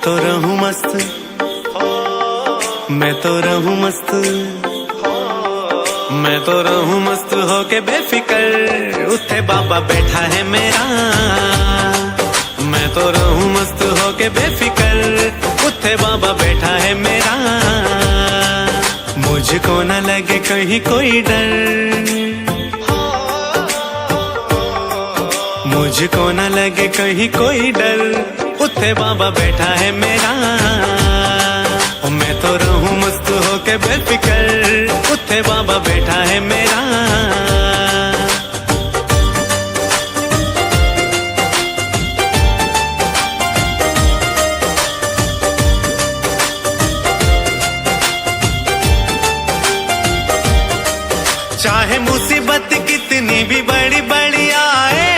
तो रहूं मस्त, मैं तो रहूं मस्त, मैं तो रहूं मस्त होके बेफिकर, उठे बाबा बैठा है मेरा। मैं तो रहूं मस्त होके बेफिकर, उठे बाबा बैठा है मेरा। मुझको न लगे कहीं कोई डर, मुझको न लगे कहीं कोई डर, उठे बाबा बैठा है मेरा। मैं तो रहूं मस्त होके बेफिकर, उठे बाबा बैठा है मेरा। चाहे मुसीबत कितनी भी बड़ी बड़ी आए,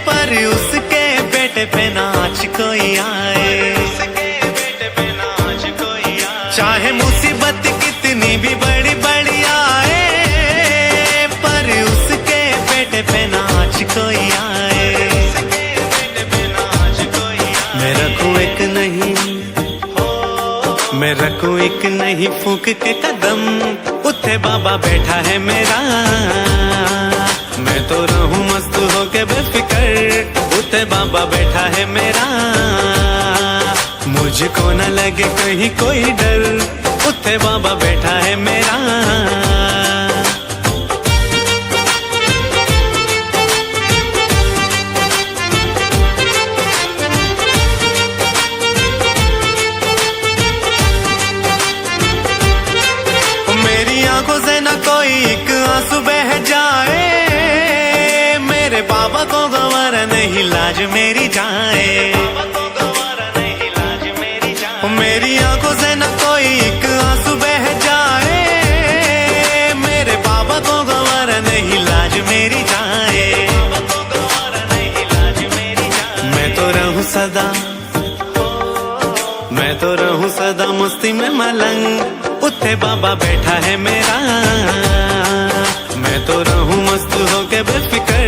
पर उसके बेटे पे नाच कोई आए। चाहे मुसीबत कितनी भी बड़ी बड़ी आए, पर उसके बेटे पे नाच कोई आए। मैं रखूं एक नहीं, मैं रखूं एक नहीं फूंक के कदम, उठे बाबा बैठा है मेरा। मैं तो रहूं मस्त होके बेफिकर, उठे बाबा बैठा है मेरा। मुझको न लगे कहीं कोई डर, उठे बाबा बैठा है मेरा। मेरी आंखों से न कोई एक आंसू बह जाए, मेरे बाबा को गवारा नहीं लाज मेरी जाए। मेरी आंखों से न कोई एक आंसू बह जाए, मेरे बाबा को गवारा नहीं लाज मेरी जाए। मैं तो रहूं सदा, मैं तो रहूं सदा मस्ती में मलंग, उठे बाबा बैठा है मेरा। मैं तो रहूं मस्त होके बेफिकर,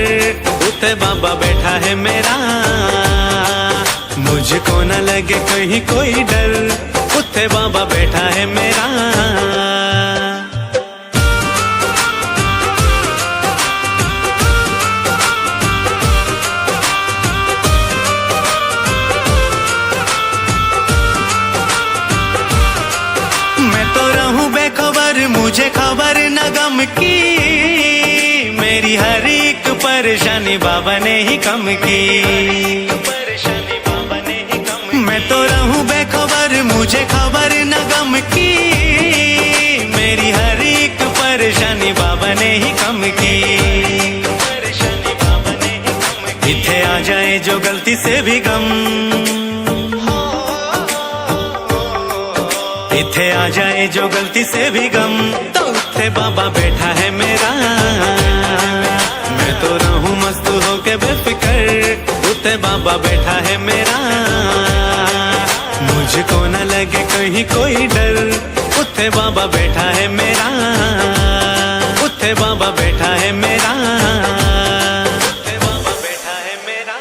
उठे बाबा बैठा है मेरा। मुझको न लगे कहीं कोई डर, उठे बाबा बैठा है मेरा। मैं तो रहूं बेखबर, मुझे खबर न गम की, मेरी हर एक परेशानी बाबा ने ही कम की। मैं तो रहूं बेखबर, मुझे खबर न गम की, मेरी हर एक परेशानी बाबा ने ही कम की। इथे आ जाए जो गलती से भी गम, इथे आ जाए जो गलती से भी गम, तो उठे बाबा बैठा है मेरा। मैं तो रहूं मस्त होके बेफिकर, उठे बाबा बैठा है मेरा। मुझको न लगे कहीं कोई डर, उठे बाबा बैठा है मेरा। उठे बाबा बैठा है मेरा, उठे बाबा बैठा है मेरा।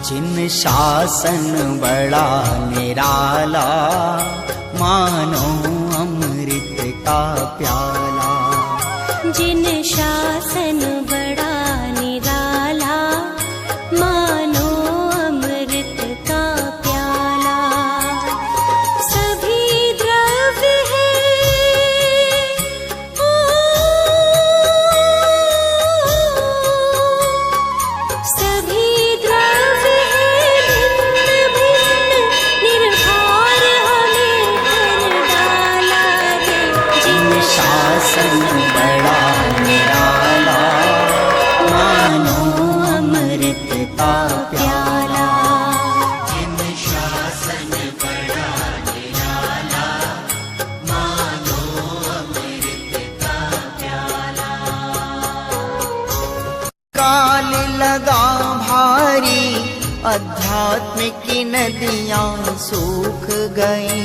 जिन शासन बड़ा निराला, मानो अमृत का प्याला। जिन शासन बड़ा निराला, मानो अमृत का प्याला। सभी द्रव्य है सभी द्रव्य निर्भर हमें कर डाला रे। जिन शासन बड़ा निराला, अध्यात्म की नदियाँ सूख गई,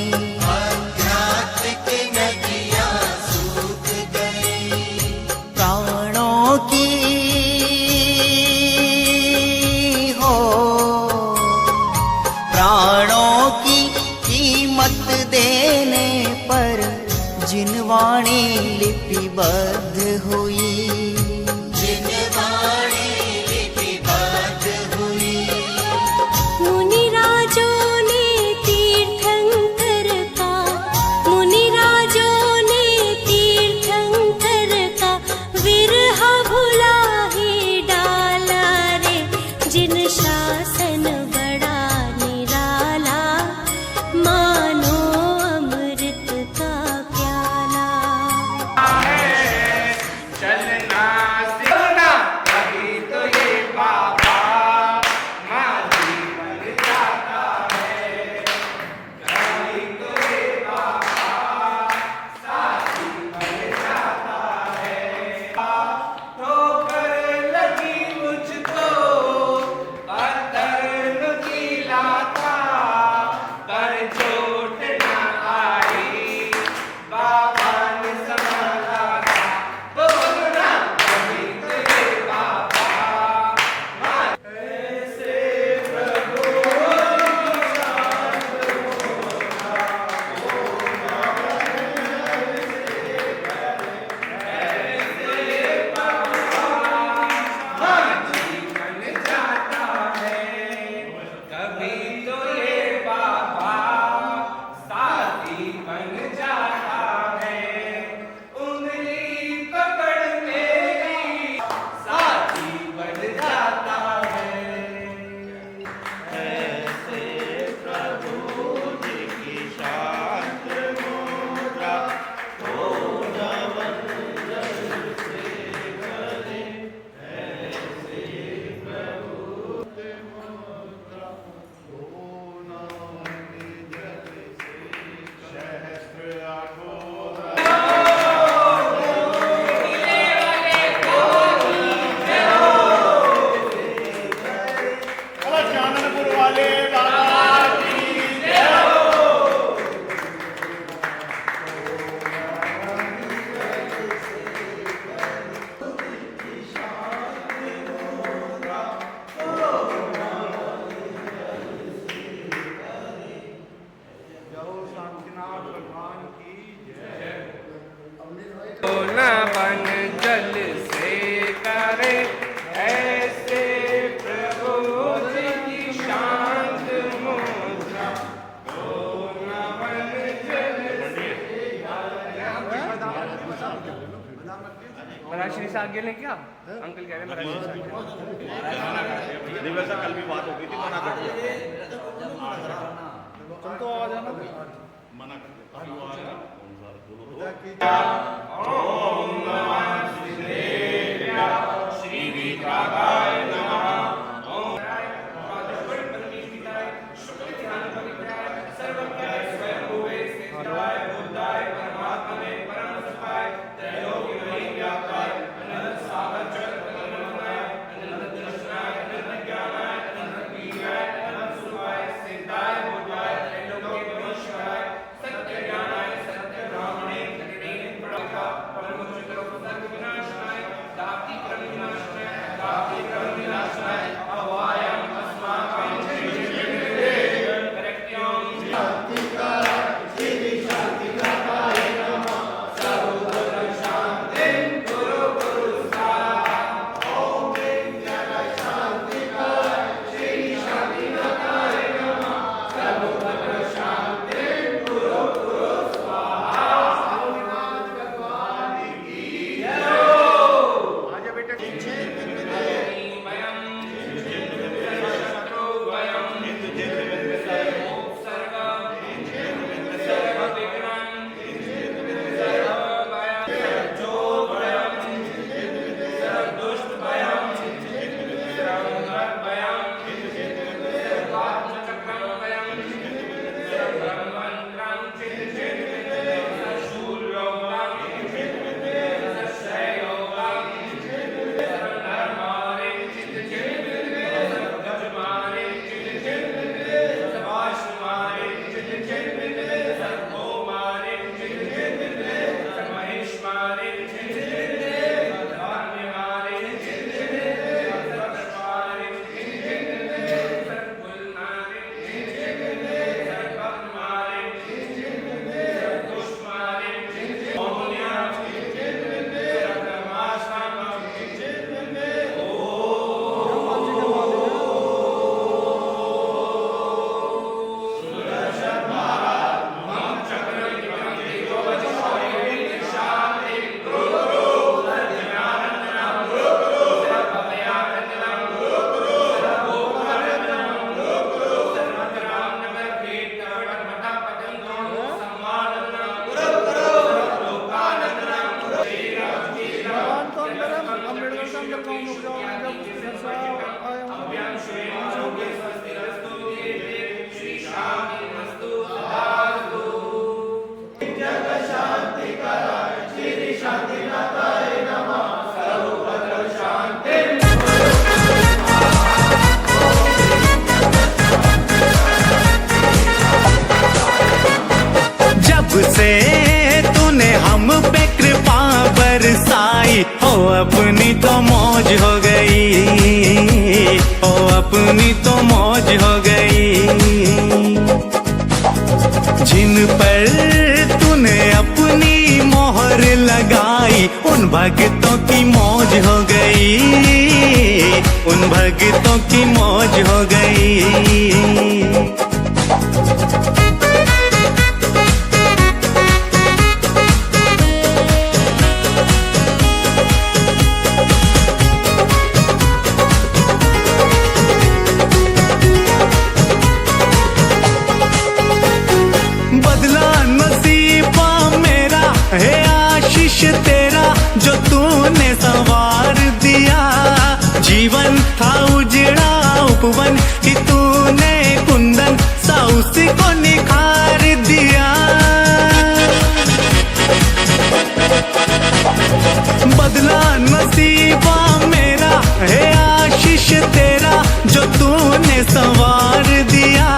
अध्यात्म की नदियाँ सूख गई, प्राणों की हो, प्राणों की कीमत देने पर जिनवाणी लिपिबद्ध हुई, जिनवाणी लिपिबद्ध हुई। मुनिराजों ने तीर्थंकर का, मुनिराजों ने तीर्थंकर का विरह भुला ही डाला रे। जिन शासन बड़ा निराला, मानो अमृत का प्याला। चलना सीखना कभी तो ये बाबा माँ जीवन जाता है, कभी तो ये बाबा साथी बन जाता है। ठोकर लगी मुझको पत्थर नुकीला था, पर चोट न आई बाबा ने संभाला था। बोलना कभी तो ये बाबा ऐसे प्रभु जीवन जाता है, कभी तो ये बाबा साथी बन जाता है। उंगली पकड़ मेरी साथी बन जाता है। सोना बन जल से करे ऐसे प्रभु जी की शांत मुद्रा। सोना बन जल से महाराष्ट्री से आगे लें क्या? अंकल कह रहे हैं महाराष्ट्री से आगे। नहीं वैसा कल भी बात हो गई थी, मना कर दिया। तुम तो आ जाना, मना कर दिया। कल वो आ गया, कौन सा बोलो तो। ओम नमः श्रीदेव्या श्री विग्रहाय नमः। ओम बड़ी परमेश्वराय शुक्ल ध्यान पवित्राय सर्वज्ञाय स्वयंभुवे सिद्धाय बुद्धाय परमात्मने परम सुखाय त्रैलोक्य मयि व्यापाय अनंत सागर जगत प्रलयनाय अनंत दर्शनाय अनंत ज्ञानाय अनंत वीर्याय अनंत सुखाय सिद्धाय बुद्धाय त्रैलोक्य महेश्वराय सत्य ज्ञानाय सत्य ब्राह्मणे कटणे प्रका परम चित्रों जब से तूने हम पे कृपा बरसाई हो अपनी तो मौज हो गई, हो अपनी तो मौज हो गई। जिन पर तूने अपनी मोहर लगाई उन भक्तों की मौज हो गई, उन भक्तों की मौज हो गई। बदला नसीबा मेरा है आशीष तेरा जो तूने संवार दिया। जीवन था उजड़ा उपवन कि तूने कुंदन सा उसी को निखार दिया। बदला नसीबा मेरा है आशीष तेरा जो तूने संवार दिया।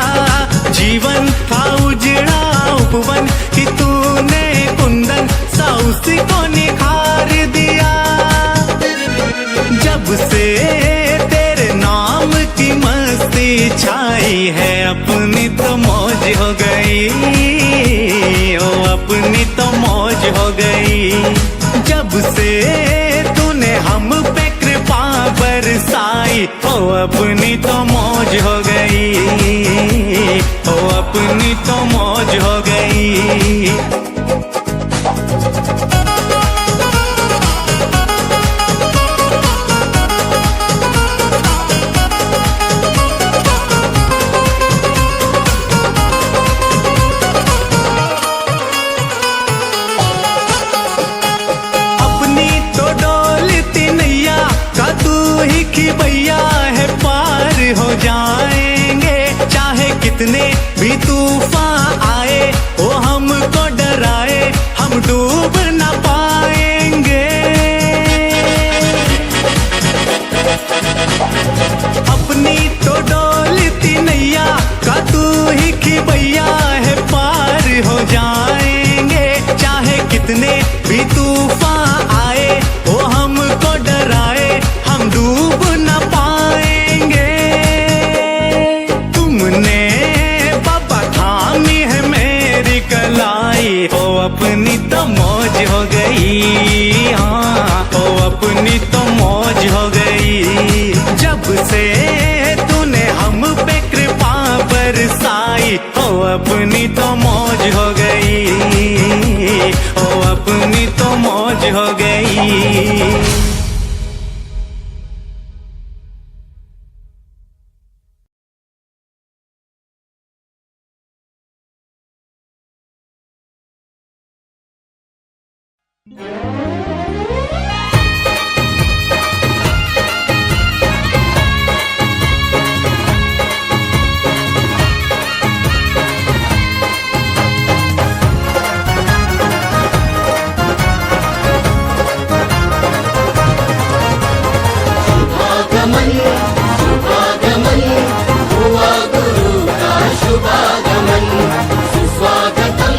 जीवन था उजड़ा उपवन कि तूने कुंदन सा उसी को निखार दिया। जब से तेरे नाम की मस्ती छाई है अपनी तो मौज हो गई, ओ अपनी तो मौज हो गई। जब से तूने हम पे कृपा बरसाई ओ अपनी तो मौज हो गई, ओ अपनी तो मौज हो गई। अपनी तो डोलती नैया का तू ही की भैया है, पार हो जाएंगे चाहे कितने भी तूफान आए। वो हमको डराए हम डूब ना पाएंगे। अपनी तो डोलती नैया का तू ही की भैया है, पार हो जाएंगे चाहे कितने भी तूफान आए। वो हमको डराए हम डूब ना पाएंगे। तुमने बाबा थामी है मेरी कलाई, ओ अपनी तो मौज हो गई। हाँ ओ अपनी तो मौज हो गई। जब से तूने हम पे कृपा बरसाई ओ अपनी तो मौज हो गई, ओ अपनी तो मौज हो गई। शुभागमन शुभागमन हुआ गुरु का शुभागमन। सुस्वागतम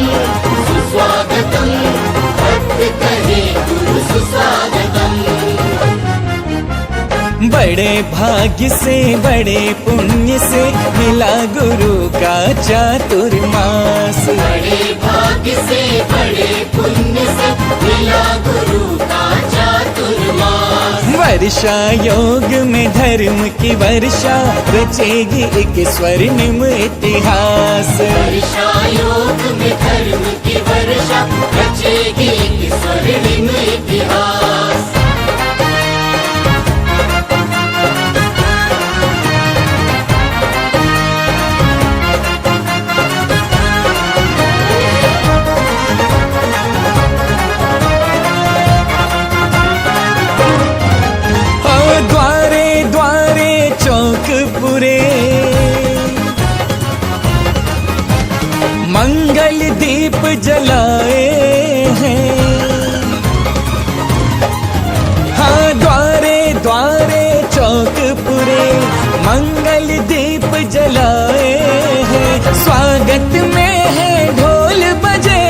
सुस्वागतम भक्त कहे गुरु सुस्वागतम। बड़े भाग्य से बड़े पुण्य से मिला गुरु का चातुर्मास। बड़े भाग्य से बड़े पुण्य से मिला गुरु का चातुर्मास। वर्षा योग में धर्म की वर्षा रचेगी एक स्वर्णिम इतिहास। वर्षा योग में धर्म की वर्षा रचेगी एक स्वर्णिम इतिहास। जलाए हैं। हाँ, द्वारे द्वारे चौक पुरे मंगल दीप जलाए हैं। स्वागत में है ढोल बजे,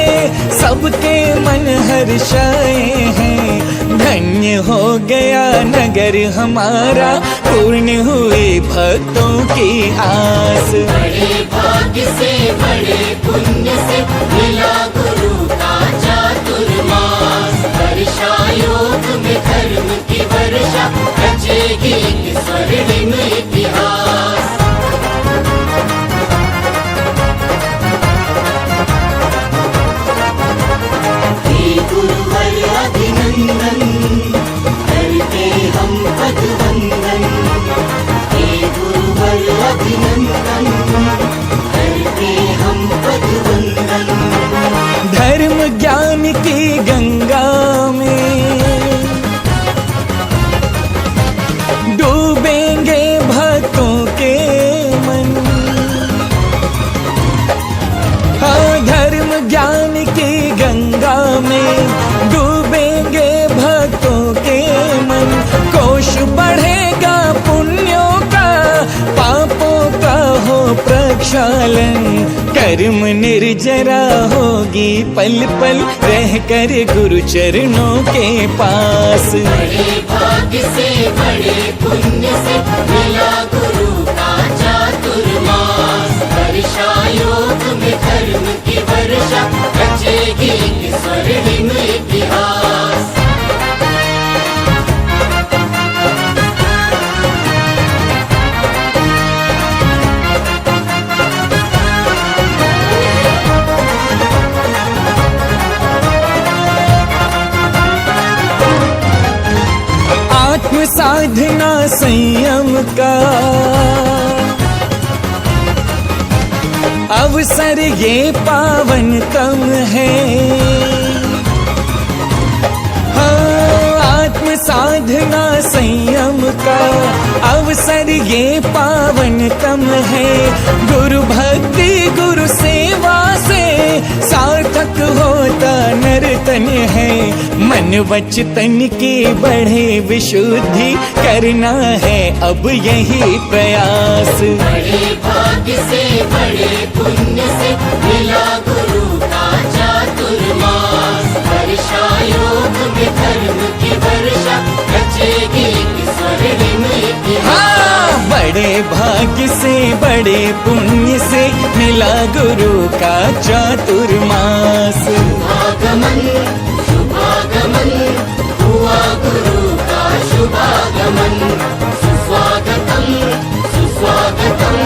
सबके मन हर्षाए हैं। धन्य हो गया नगर हमारा, पूर्ण हुई भक्तों की आस। बड़े भाग्य से बड़े पुण्य से मिला गुरु का चातुर्मास। वर्षा योग में धर्म की वर्षा रचेगी एक स्वर्णिम इतिहास। हे गुरुवर अभिनंदन, करते हम पद वंदन। हे गुरुवर अभिनंदन, करते हम पद वंदन। धर्म ज्ञान की गंगा में डूबेंगे भक्तों के मन। हाँ, धर्म ज्ञान की गंगा में डूबेंगे भक्तों के मन। कोश बढ़ेगा पुण्यों का, पापों का हो प्रक्षालन। कर्म निर्जरा होगी पल पल, रहकर गुरु चरणों के पास। बड़े भाग्य से बड़े पुण्य से मिला गुरु का चातुर्मास। वर्षा योग में धर्म की वर्षा रचेगी एक स्वर्णिम इतिहास। आत्म साधना संयम का अवसर ये पावनतम है। हाँ, आत्म साधना संयम का अवसर ये पावनतम है। गुरु भक्ति गुरु सेवा से सार्थक होता नर्तन है। मन वचन की बढ़े विशुद्धि, करना है अब यही प्रयास। बड़े भाग्य से बड़े पुण्य से मिला गुरु का चातुर्मास। वर्षा योग में धर्म की वर्षा रचेगी एक स्वर्णिम इतिहास। हाँ, बड़े भाग्य से बड़े पुण्य से मिला गुरु का चातुर्मास। शुभागमन शुभागमन हुआ गुरु का शुभागमन। सुस्वागतम सुस्वागतम,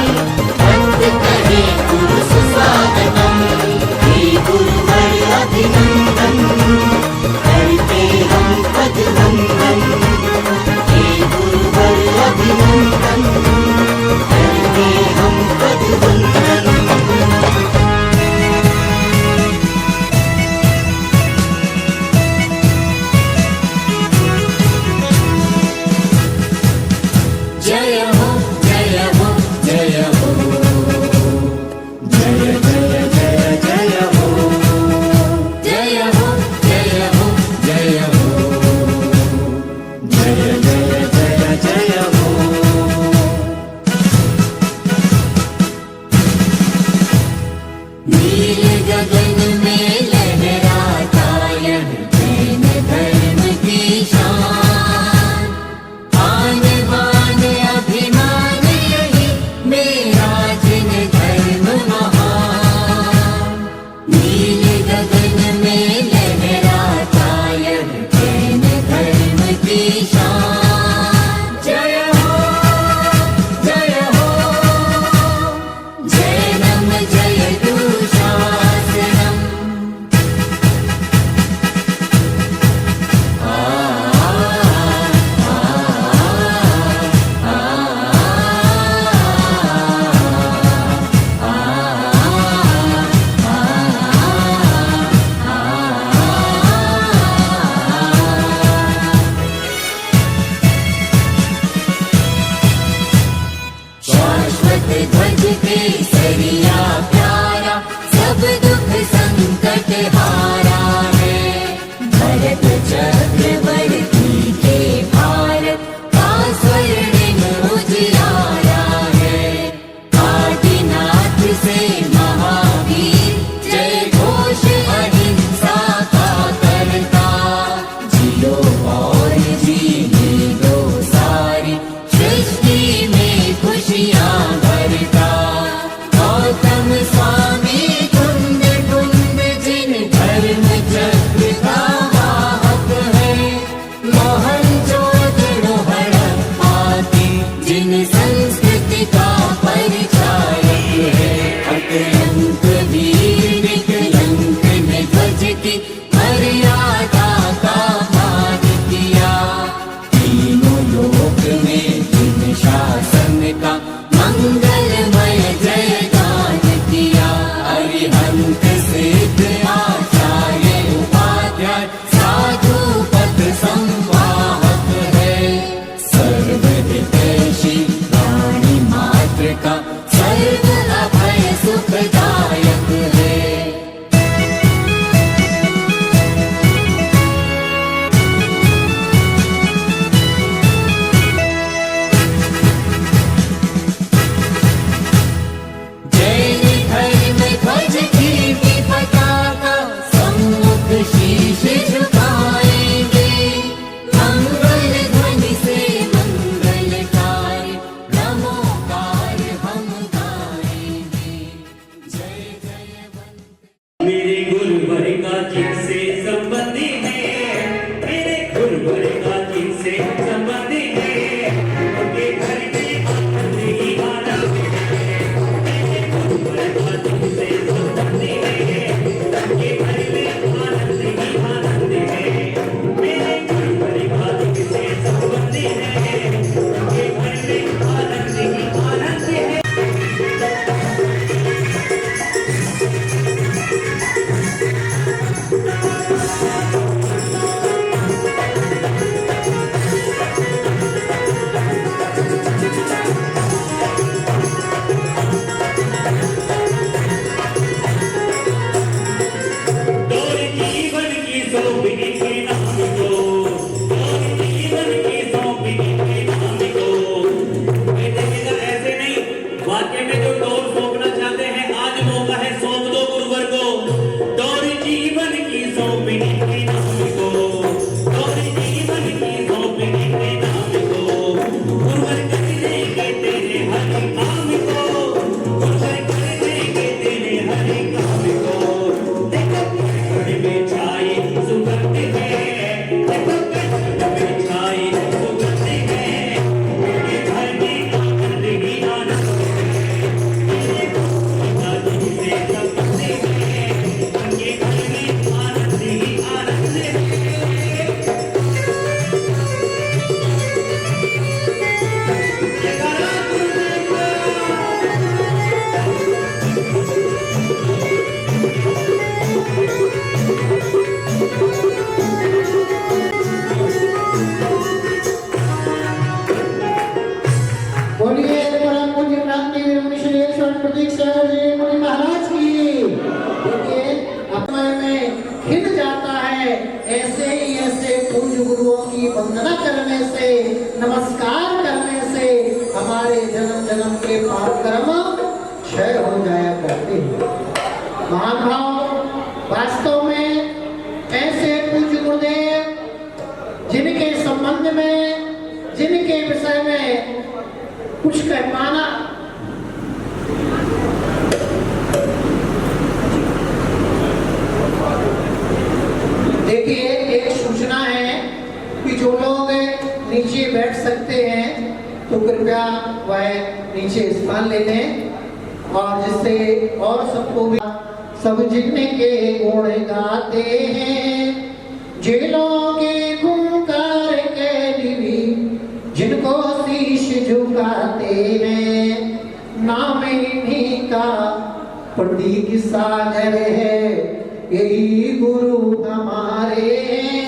भक्त कहे गुरु सुस्वागतम। हे गुरुवर अभिनंदन, करते हम पद वंदन। हे गुरुवर अभिनंदन, करते हम पद वंदन। जय हो जय हो जय हो, जय जय जय जय हो। जय हो जय हो जय हो, जय जय जय जय हो। नील गगन में लहराता यह जैन धर्म की शान। आन बान अभिमान यही मेरा जिन धर्म महान। नील गगन में लहराता यह जैन धर्म की शान। जय हो जैनम जयतु शासनम। संबंध में जिनके विषय में कुछ कह पाना। देखिए, एक सूचना है कि जो लोग नीचे बैठ सकते हैं तो कृपया वह नीचे स्थान ले लें, और जिससे और सबको भी सब जिनके गुण गाते हैं, जेलों के खूंखार कैदी भी जिनको शीश झुकाते हैं, नाम इन्हीं का प्रतीक सागर है, यही गुरु हमारे हैं।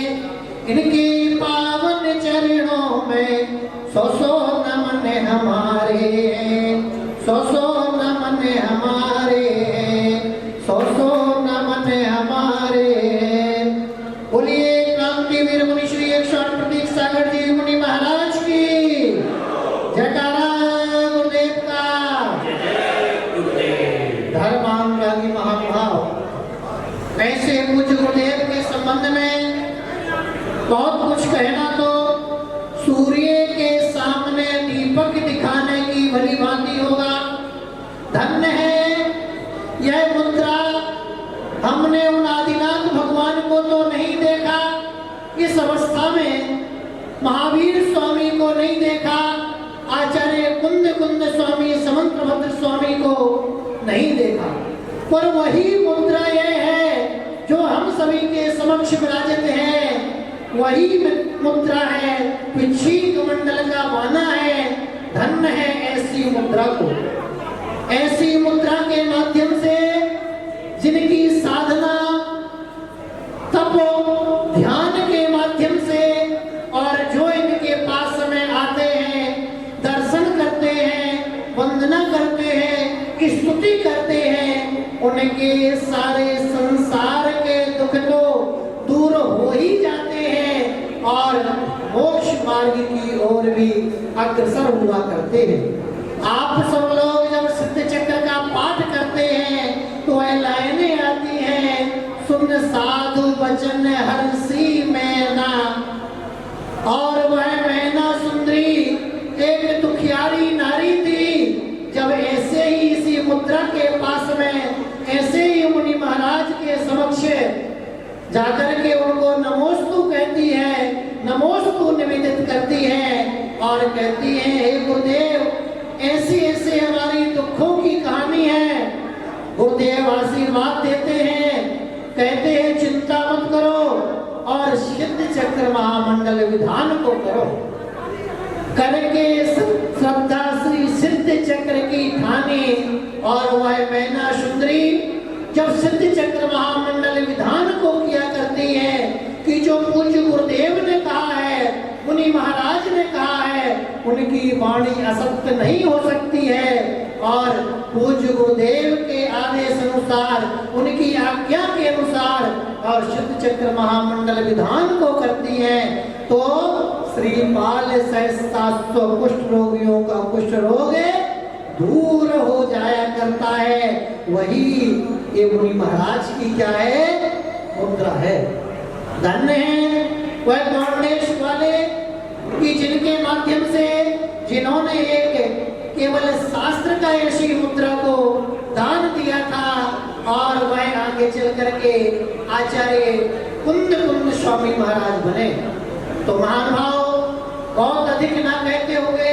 इनके पावन चरणों में सौ सौ नमन हमारे हैं, सौ सौ नमन हमारे हैं, सौ सौ नमन हमारे हैं। बोलिए क्रांतिवीर मुनि श्री 108 प्रतीक सागर जी मुनि महाराज की जयकारा गुरुदेव का। धर्मानुरागी महानुभाव, ऐसे पूज्य गुरुदेव के संबंध में बहुत कुछ कहना तो सूर्य के सामने दीपक दिखाने की भली भांति होगा। धन्य है यह मुद्रा, हमने उन आदिनाथ भगवान को तो नहीं देखा, इस अवस्था में महावीर स्वामी को नहीं देखा, आचार्य कुंद स्वामी समंत्रभद्र स्वामी को नहीं देखा, पर वही मुद्रा यह है जो हम सभी के समक्ष विराजित है। वही मुद्रा है, पिछी कमंडल का बाना है। धन्य है ऐसी मुद्रा को, ऐसी मुद्रा के माध्यम से जिनकी साधना तप ध्यान के माध्यम से, और जो इनके पास में आते हैं, दर्शन करते हैं, वंदना करते हैं, स्तुति करते हैं, उनके सारे संसार के दुख तो दूर हो ही जाते हैं और मोक्ष मार्ग की ओर भी अग्रसर हुआ करते हैं। आप सब लोग जब सिद्ध चक्र का पाठ करते हैं तो वह लाइनें आती हैं, सुन साधु वचन हर्षी मैना, और वह मैना सुंदरी एक दुखियारी नारी थी। जब ऐसे ही इसी मुद्रा के पास में ऐसे ही मुनि महाराज के समक्ष जाकर के उनको नमोस्तु कहती है, नमोस्तु निवेदित करती है और कहती है, हे गुरुदेव, ऐसी ऐसे हमारी दुखों की कहानी है। गुरुदेव आशीर्वाद देते हैं, कहते हैं चिंता मत करो और सिद्ध चक्र महामंडल विधान को करो। करके श्रद्धा श्री सिद्ध चक्र की ठानी, और वह मैना सुंदरी जब सिद्ध चक्र महामंडल विधान को किया करती है कि जो पूज्य गुरुदेव ने कहा है, मुनि महाराज ने कहा है, उनकी वाणी असत्य नहीं हो सकती है, और पूज्य गुरुदेव के आदेश अनुसार, उनकी आज्ञा के अनुसार और सिद्ध चक्र महामंडल विधान को करती है, तो श्रीपाल सहस्त्र कुष्ठ रोगियों का कुष्ठ रोग दूर हो जाया करता है। वही ये मुनि महाराज की क्या है, मुद्रा है। धन्य है वह गौंडेश वाले कि जिनके माध्यम से, जिन्होंने एक केवल शास्त्र का ऐसी मुद्रा को दान दिया था, और वह आगे चल करके आचार्य कुंद स्वामी महाराज बने। तो महानुभाव, बहुत अधिक ना कहते हुए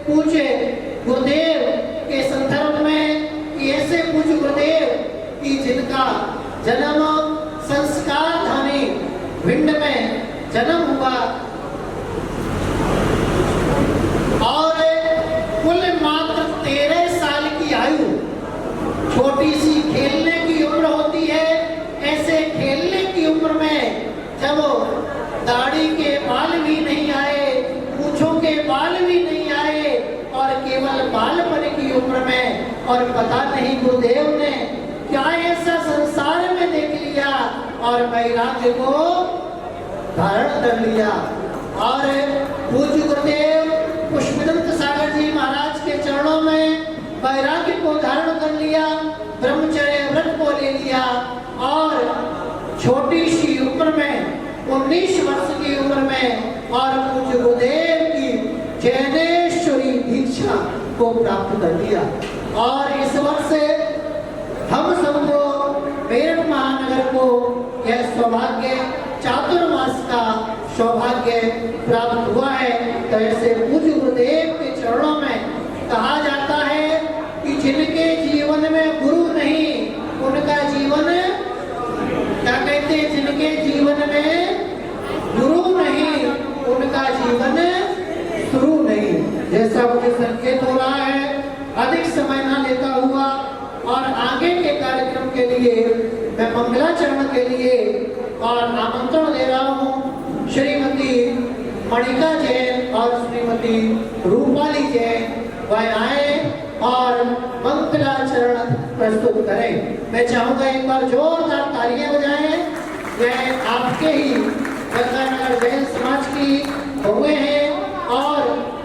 पूछे गुरुदेव के संदर्भ में कि ऐसे पूज्य गुरुदेव कि जिनका जन्म संस्कार धानी भिंड में जन्म हुआ, और कुल मात्र 13 साल की आयु, छोटी सी खेलने की उम्र होती है। ऐसे खेलने की उम्र में जब दाढ़ी के बाल भी नहीं आए, मूंछों के बाल भी नहीं आए, और केवल बालपन की उम्र में, और पता नहीं गुरुदेव ने क्या ऐसा संसार में देख लिया और वैराग्य को धारण कर लिया। और पूज्य गुरुदेव पुष्पदंत सागर जी महाराज के चरणों में वैराग्य को धारण कर लिया, ब्रह्मचर्य व्रत को ले लिया, और छोटी सी उम्र में 19 वर्ष की उम्र में और पूज्य गुरुदेव की जैनेश्वरी दीक्षा को प्राप्त कर दिया। और इस वर्ष से हम सबको मेरठ महानगर को यह सौभाग्य चातुर्मास का सौभाग्य प्राप्त हुआ है। तो ऐसे पूज्य गुरुदेव के चरणों में कहा जाता है कि जिनके जीवन में गुरु नहीं उनका जीवन क्या कहते हैं, जिनके जीवन में गुरु नहीं उनका जीवन शुरू नहीं। जैसा मुझे संकेत हो रहा है, अधिक समय न लेता हुआ और आगे के कार्यक्रम के लिए मैं मंगलाचरण के लिए और आमंत्रण दे रहा हूँ श्रीमती मणिका जैन और श्रीमती रूपाली जैन वह आए और मंगलाचरण प्रस्तुत करें। मैं चाहूंगा एक बार जोरदार तालियां बजाएं। यह आपके ही गंगानगर जैन समाज की हुए हैं और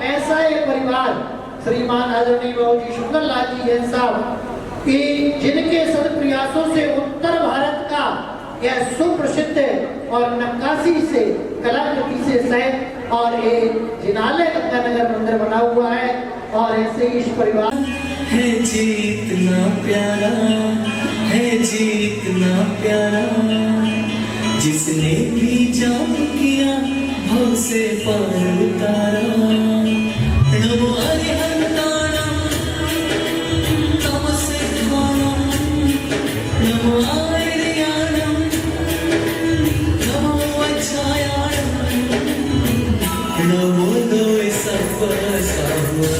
ऐसा एक परिवार श्रीमान आदरणीय बाबू जी सुंदर लाल जी जैन साहब कि जिनके सद प्रयासों से उत्तर भारत का यह सुप्रसिद्ध और नक्काशी से कलाकृति से सहित और एक जिनालय गंगानगर मंदिर बना हुआ है। और ऐसे इस परिवार है जीतना प्यारा, है जीतना प्यारा, जिसने भी जाम किया भव से पार उतारा। नमो अरिहंताणं तमसे ध्वानं, नमो आर्याणं नमो वज्रायाणं, नमो लोय सर्वसाहुः।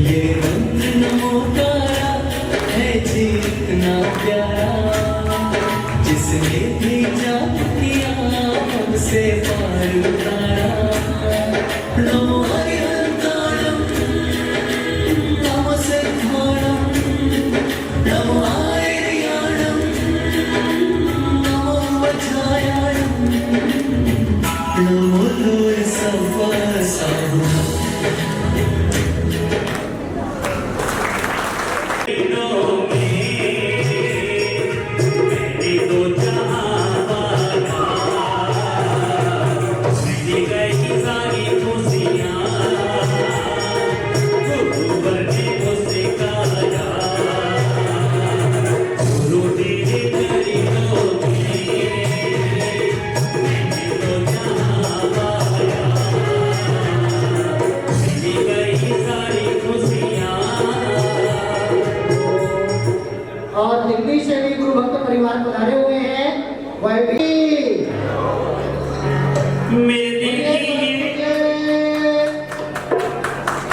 ये मंत्र नमोकारा है जीतना प्यारा, जिसने भी जाप किया हमसे पार उतारा। नमो अरिहंताणं तमसे ध्वानं, नमो आर्याणं नमो वज्रायाणं, नमो लोय सर्वसाहुः। और दिल्ली से भी गुरु भक्त परिवार पधारे हुए हैं, वह भी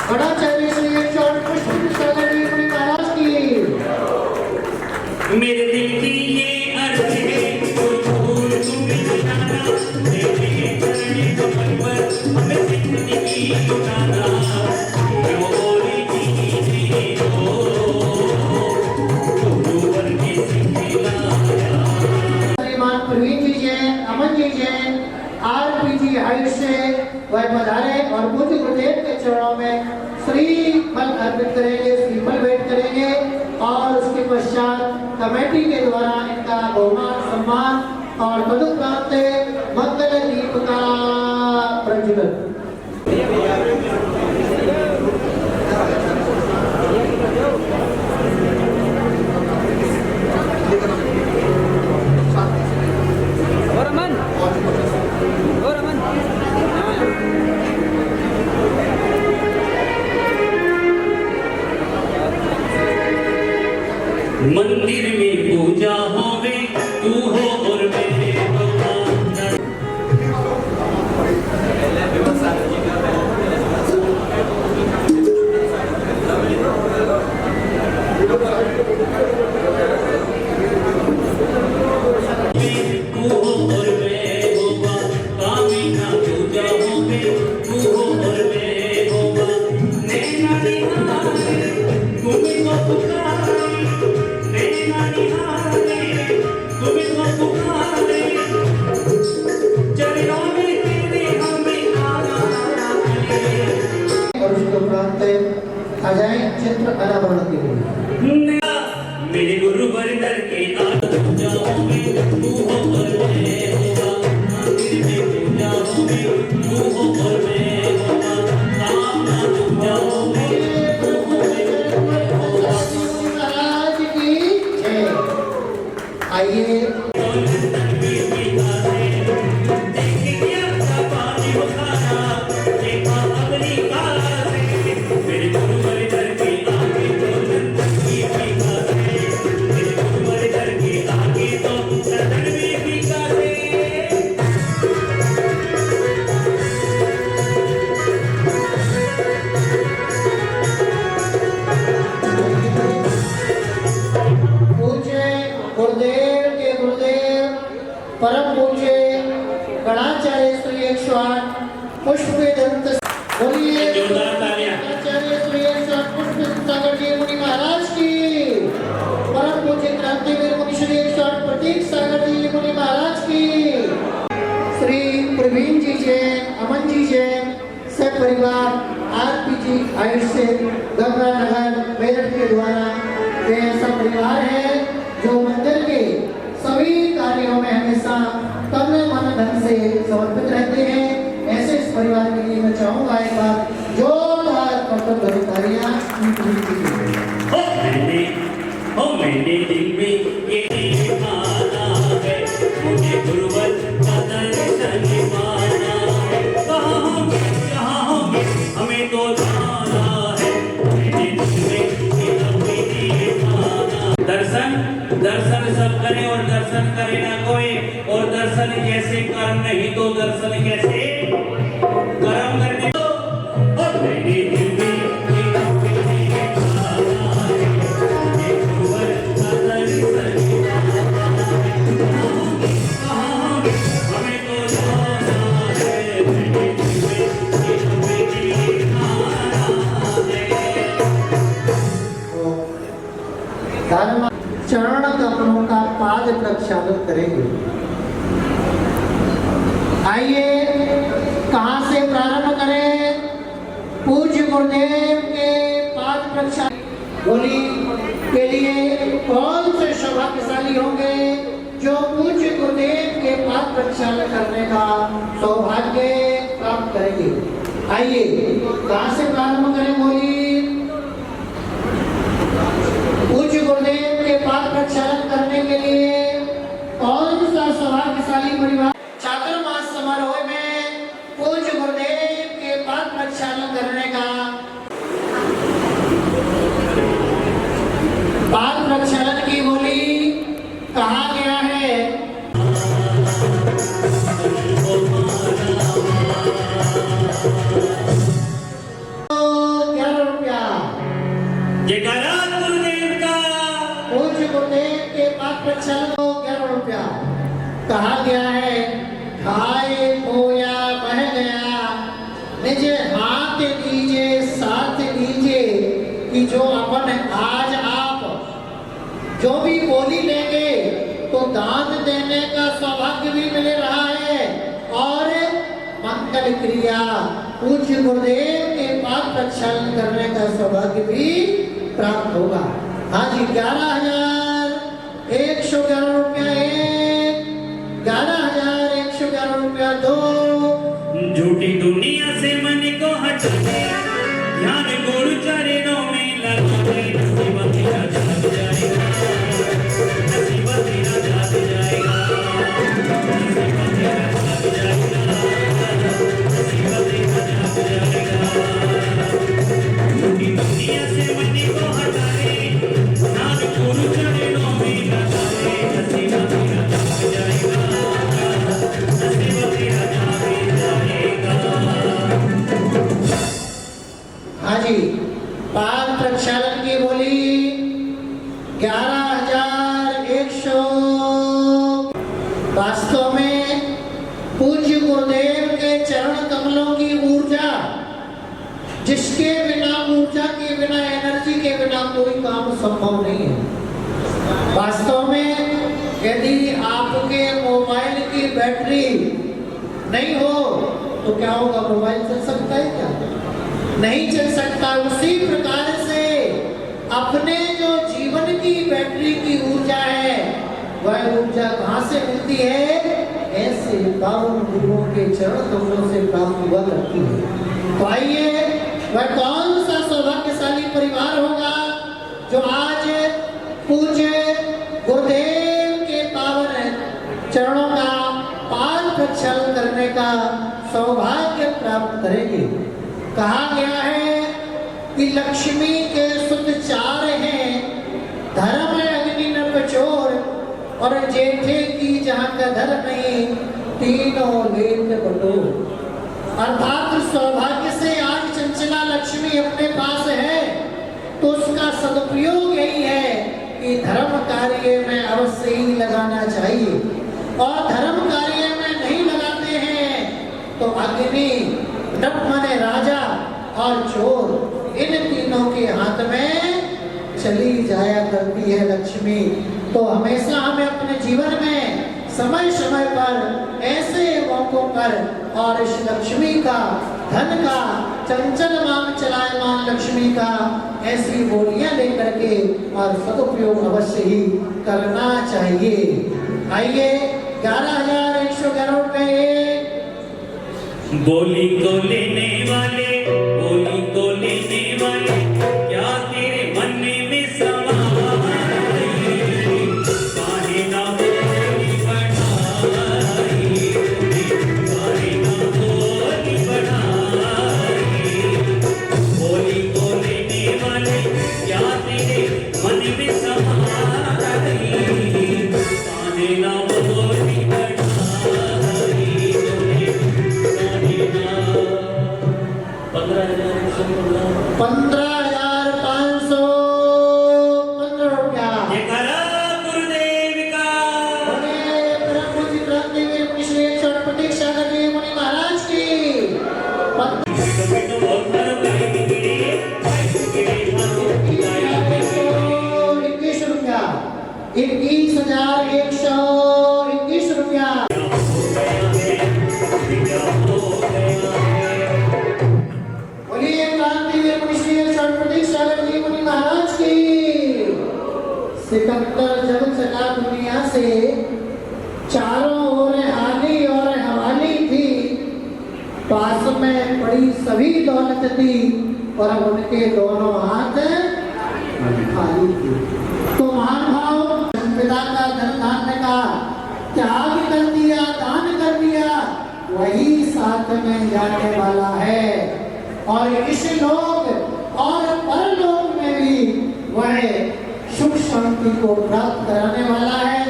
बड़ा चलिए श्री चौड़ कृष्ण सागर जी मुनि महाराज की। मेरे दिल की ये अर्ज है भूल तुम्हें जाना, मेरे चरण कमल पर हमें जिंदगी लुटाना। मोरी जी हो गुरुवर के सिखलाया। श्रीमान प्रवीण जी जैन, अमन जी जैन, आरपीजी हाइट से वह पधारे और पूज्य गुरुदेव के चरणों में श्रीफल अर्पित करेंगे, श्रीफल भेंट करेंगे और उसके पश्चात कमेटी के द्वारा इनका बहुमान सम्मान और तदुपरांत मंगल दीप का प्रज्वलन। मंदिर में पूजा होवे तू हो और मेरे भगवान। तू हो और मैं होगा, कामिना पूजा होवे तू हो और मैं होगा। नैना निहारे तुम्हें को पुकारे, नैना निहारे तुम्हें को पुकारे, चरणों में तेरे हमें आना है। और उसके उपरांत आ जाए चित्र अनावरण के लिए। मेरे गुरु बरदर के आज जाओगे तू हो और मैं 108 पुष्प दंत बोलिए जोरदार तालियां। आचार्य श्री 108 पुष्प सागर जी मुनि महाराज की, परम पूज्य क्रांतिवीर मुनि श्री 108 प्रतीक सागर जी मुनि महाराज की, श्री प्रवीण जी जैन, अमन जी जैन से परिवार आरपीजी आयुष्य गंगानगर मेरठ के द्वारा ये ऐसा परिवार है जो मंदिर के सभी कार्यों में हमेशा तन मन धन से समर्पित रहते हैं। ऐसे इस परिवार के लिए मैं चाहूंगा एक बार जोरदार कर्तव्य तालियां मैंने दिल में ये माना है, मुझे गुरुवर का दर्शन पाना है। कहाँ होंगे हमें तो जाना है, मैंने दिल में ये अपनी माना। दर्शन सब करें और दर्शन करे ना कोई, और दर्शन कैसे कर्म नहीं तो दर्शन कैसे कर्म करने दो। और मैंने दिल में चरण कमलों का पाद प्रक्षालन करेंगे। आइए कहां से प्रारंभ करें? पूज्य गुरुदेव के पाद प्रक्षालन बोली के लिए कौन से सौभाग्यशाली होंगे जो पूज्य गुरुदेव के पाद प्रक्षालन करने का सौभाग्य प्राप्त करेंगे? आइए कहां से प्रारंभ करें? बोली पूज्य गुरुदेव के पाद प्रक्षालन करने के लिए कौन सा सौभाग्यशाली परिवार चातुर्मास समारोह में पूज्य गुरुदेव के पाद प्रक्षालन करने का पाद प्रक्षालन की बोली कहा गया है? 11 रुपया पूज्य गुरुदेव के पाद प्रक्षालन को 11 रुपया कहा गया है। खाए खोया बह गया निज हाथ दीजिए साथ दीजिए कि जो अपन आज आप जो भी बोली लेंगे तो दान देने का सौभाग्य भी मिल रहा है और मंगल क्रिया पूज्य गुरुदेव के पाद प्रक्षालन करने का सौभाग्य भी प्राप्त होगा। हाँ जी 11,111 रुपया 1, 11,111 रुपया 2। झूठी दुनिया से मन को हटाने ध्यान गुरु चरणों में लगाने, नसीब तेरा जाग जाएगा, नसीब तेरा जाग जाएगा, नसीब तेरा जाग जाएगा, नसीब तेरा जाग जाएगा। झूठी दुनिया से मन को हटाने ध्यान गुरु चरणों में लगाने, नसीब तेरा जाग जाएगा, नसीब तेरा जाग जाएगा। हाँ जी पाद प्रक्षालन की बोली 11,100। वास्तव में पूज्य गुरुदेव के चरण कमलों की ऊर्जा, जिसके बिना ऊर्जा के बिना एनर्जी के बिना कोई काम संभव नहीं है। वास्तव में यदि आपके मोबाइल की बैटरी नहीं हो तो क्या होगा? मोबाइल चल सकता है क्या? नहीं चल सकता। उसी प्रकार से अपने जो जीवन की बैटरी की ऊर्जा है वह ऊर्जा कहां से मिलती है? ऐसे पावन गुरुओं के चरण कमलों से प्राप्त हुआ करती है। तो आइए वह कौन सा सौभाग्यशाली परिवार होगा जो आज पूज्य गुरुदेव के पावन चरणों का पाद प्रक्षालन करने का सौभाग्य प्राप्त करेंगे। कहा गया है कि लक्ष्मी के सुत 4 हैं, धर्म अग्नि न प्रचोर और जेठे की जहाँ का धर्म नहीं तीनों लेत बटोर। अर्थात सौभाग्य से आज चंचला लक्ष्मी अपने पास है तो उसका सदुपयोग यही है कि धर्म कार्य में अवश्य ही लगाना चाहिए, और धर्म कार्य में नहीं लगाते हैं तो अग्नि, डप माने राजा और चोर, इन तीनों के हाथ में चली जाया करती है लक्ष्मी। तो हमेशा हमें अपने जीवन में समय समय पर ऐसे मौकों पर और इस लक्ष्मी का, धन का, चंचल मान चलायमान लक्ष्मी का ऐसी बोलियां लेकर के और सदुपयोग अवश्य ही करना चाहिए। आइए 11,111 रुपए बोली को लेने वाले, बोली को लेने वाले, क्या तेरे मन में समाई, काहे ना बोली बढ़ाई, काहे ना बोली बढ़ाई। बोली को लेने वाले, क्या तेरे मन में समाई, काहे ना बोली बढ़ाई। 15,515 रुपया। जयकारा गुरुदेव का। बोले प्रभु जी क्रांतिवीर मुनि श्री चौड़पति सागर जी मुनि महाराज की। 21 रुपया, 21,121 रुपया। बोलिए क्रांतिवीर मुनि श्री चौड़पति सागर जी मुनि महाराज की। सिकंदर जब चला दुनिया से, चारों ओर आली और हवाली थी, पास में पड़ी सभी दौलत थी और उनके दोनों हाथ खाली थे। तो महानुभाव पिता का धन धान्य का त्याग कर दिया, दान कर दिया, वही साथ में जाने वाला है और इस लोक और परलोक में भी वह सुख शांति को प्राप्त कराने वाला है,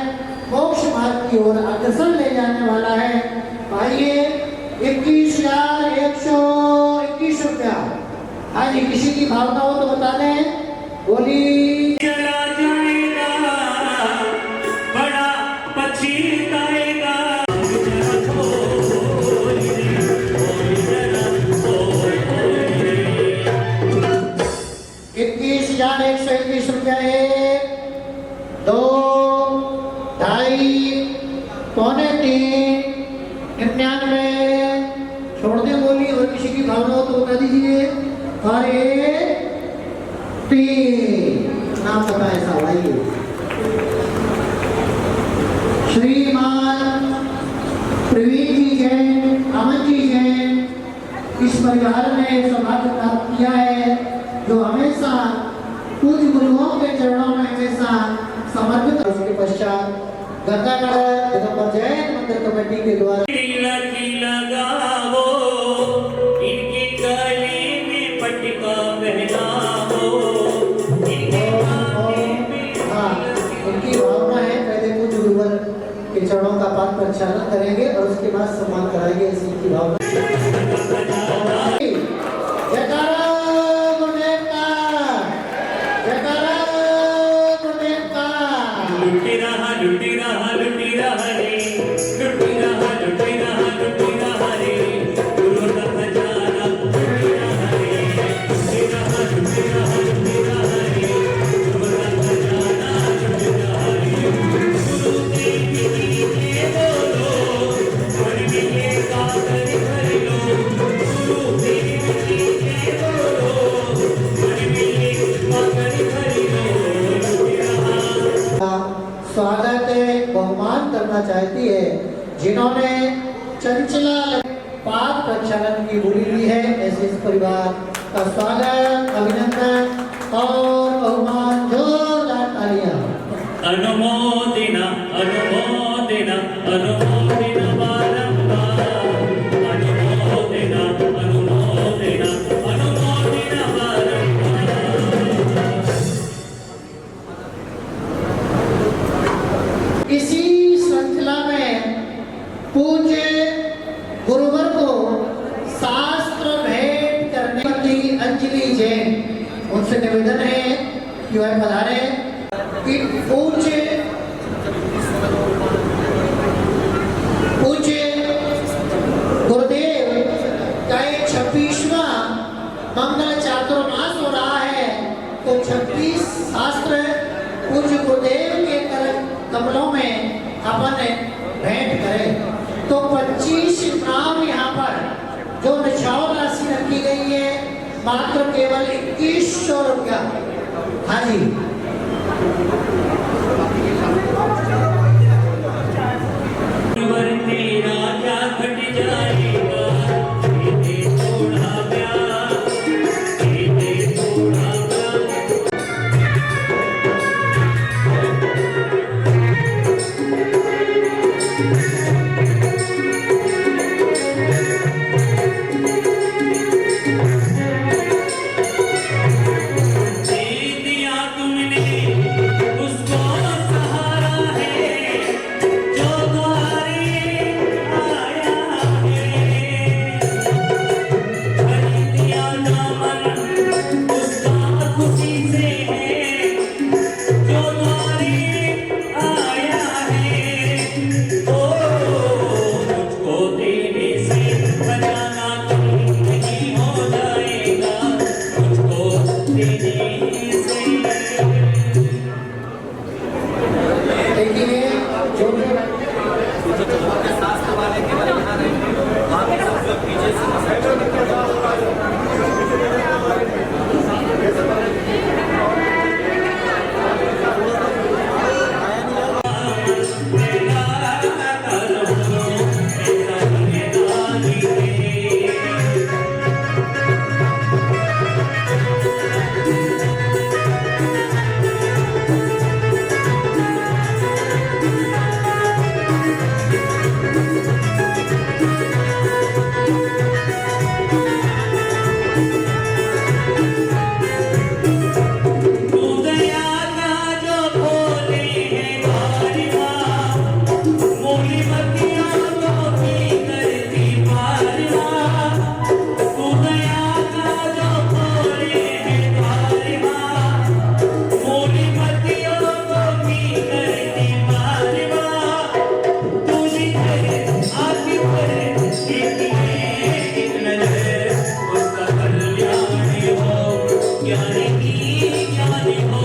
मोक्ष मार्ग की ओर अग्रसर ले जाने वाला है। आइए 21,121 रुपया। हाँ जी, किसी की भावना हो तो बता दें। बोली चला जाएगा, बड़ा पछताएगा। 21,121 रुपया। 1, 2, 2.5, पौने 3, 99। छोड़ दे बोली, और किसी की भावना हो तो बता दीजिए। और 3 नाम बताए साहब। आइए श्रीमान प्रवीण जी जैन, अमन जी जैन, इस परिवार ने सौभाग्य प्राप्त किया है, जो हमेशा पूज्य गुरुओं के चरणों में हमेशा समर्पित। उसके पश्चात गंगानगर दिगंबर जैन मंदिर कमेटी के द्वारा लगाओ, इनके गले में पटका पहनाओ, इनके हाँ, उनकी भावना है पहले पूज्य गुरुवर के चरणों का पाठ प्रक्षालन करेंगे और उसके बाद सम्मान कराएंगे। इसी की भावना। जयकारा गुरुदेव का, जयकारा गुरुदेव का। लुटी रहा रे, लुटी रहा रे, लुटी रहा रे, गुरु का खजाना लुटी रहा रे, लुटी रहा रे, गुरु का खजाना लुटी रहा रे। गुरु देव की जय बोलो, मन मिलेगा कर लो। गुरु देव की जय बोलो, मन मिलेगा कर लो। लुटी रहा स्वागत बहुमान करना चाहती है जिन्होंने चंचला पाठ प्रक्षालन की बोली दी है। ऐसे इस परिवार का स्वागत, अभिनंदन और बहुमान, जोरदार तालियां। अनुमोदिना अनुमोदिना अनुमोदिना बारंबार, अनुमोदिना अनुमोदिना अनुमोदिना बारंबार। इसी श्रृंखला में पूज्य गुरुवर को शास्त्र भेंट करने की अंजलि जैन, उनसे निवेदन है कि वह पधारे। पूज्य गुरुदेव चातुर्मास हो रहा है तो 26 शास्त्र पूज्य गुरुदेव के कमलों में अपन भेंट करें। तो 25 नाम यहाँ पर जो निछावर राशि रखी गई है मात्र केवल 2100 रुपया। हाँ जी, वरते राजा घट जाएगा, ये थोड़ा प्यार, ये थोड़ा प्यार। दे दिया तुमने उसको सहारा है जो द्वारे आया है। खरीद दिया दामन उसका खुशी से है जो द्वारे आया है। ओ मुझको देने से बचाना तुम नहीं हो जाएगा, मुझको देने से। देखिए जो तू दया का जो खोले है द्वारिका, मोली मतिया तो की करती पारवा। तू दया का जो खोले है द्वारिका, मोली मतिया तो की करती पारवा। तूने आखिर पर एक नजर उसका कल्याण हो, ज्ञानी की ज्ञानी हो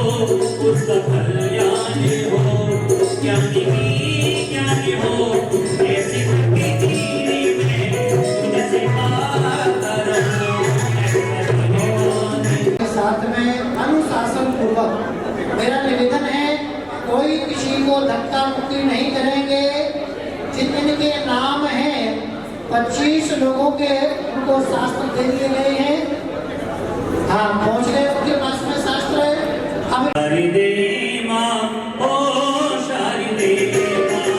उसका कल्याण हो, ज्ञानी की ज्ञानी हो। ऐसी भक्ति की मैं तुझसे पाता रहूं, ऐसा भगवान। साथ में अनुशासन पूर्वक मेरा निवेदन है, कोई किसी को धक्का मुक्की नहीं करेंगे। जिनके नाम हैं 25 लोगों के उनको शास्त्र दे दिए गए हैं। हाँ, पहुँच गए उनके पास में शास्त्र है। हम शारदे मां, ओ शारदे मां,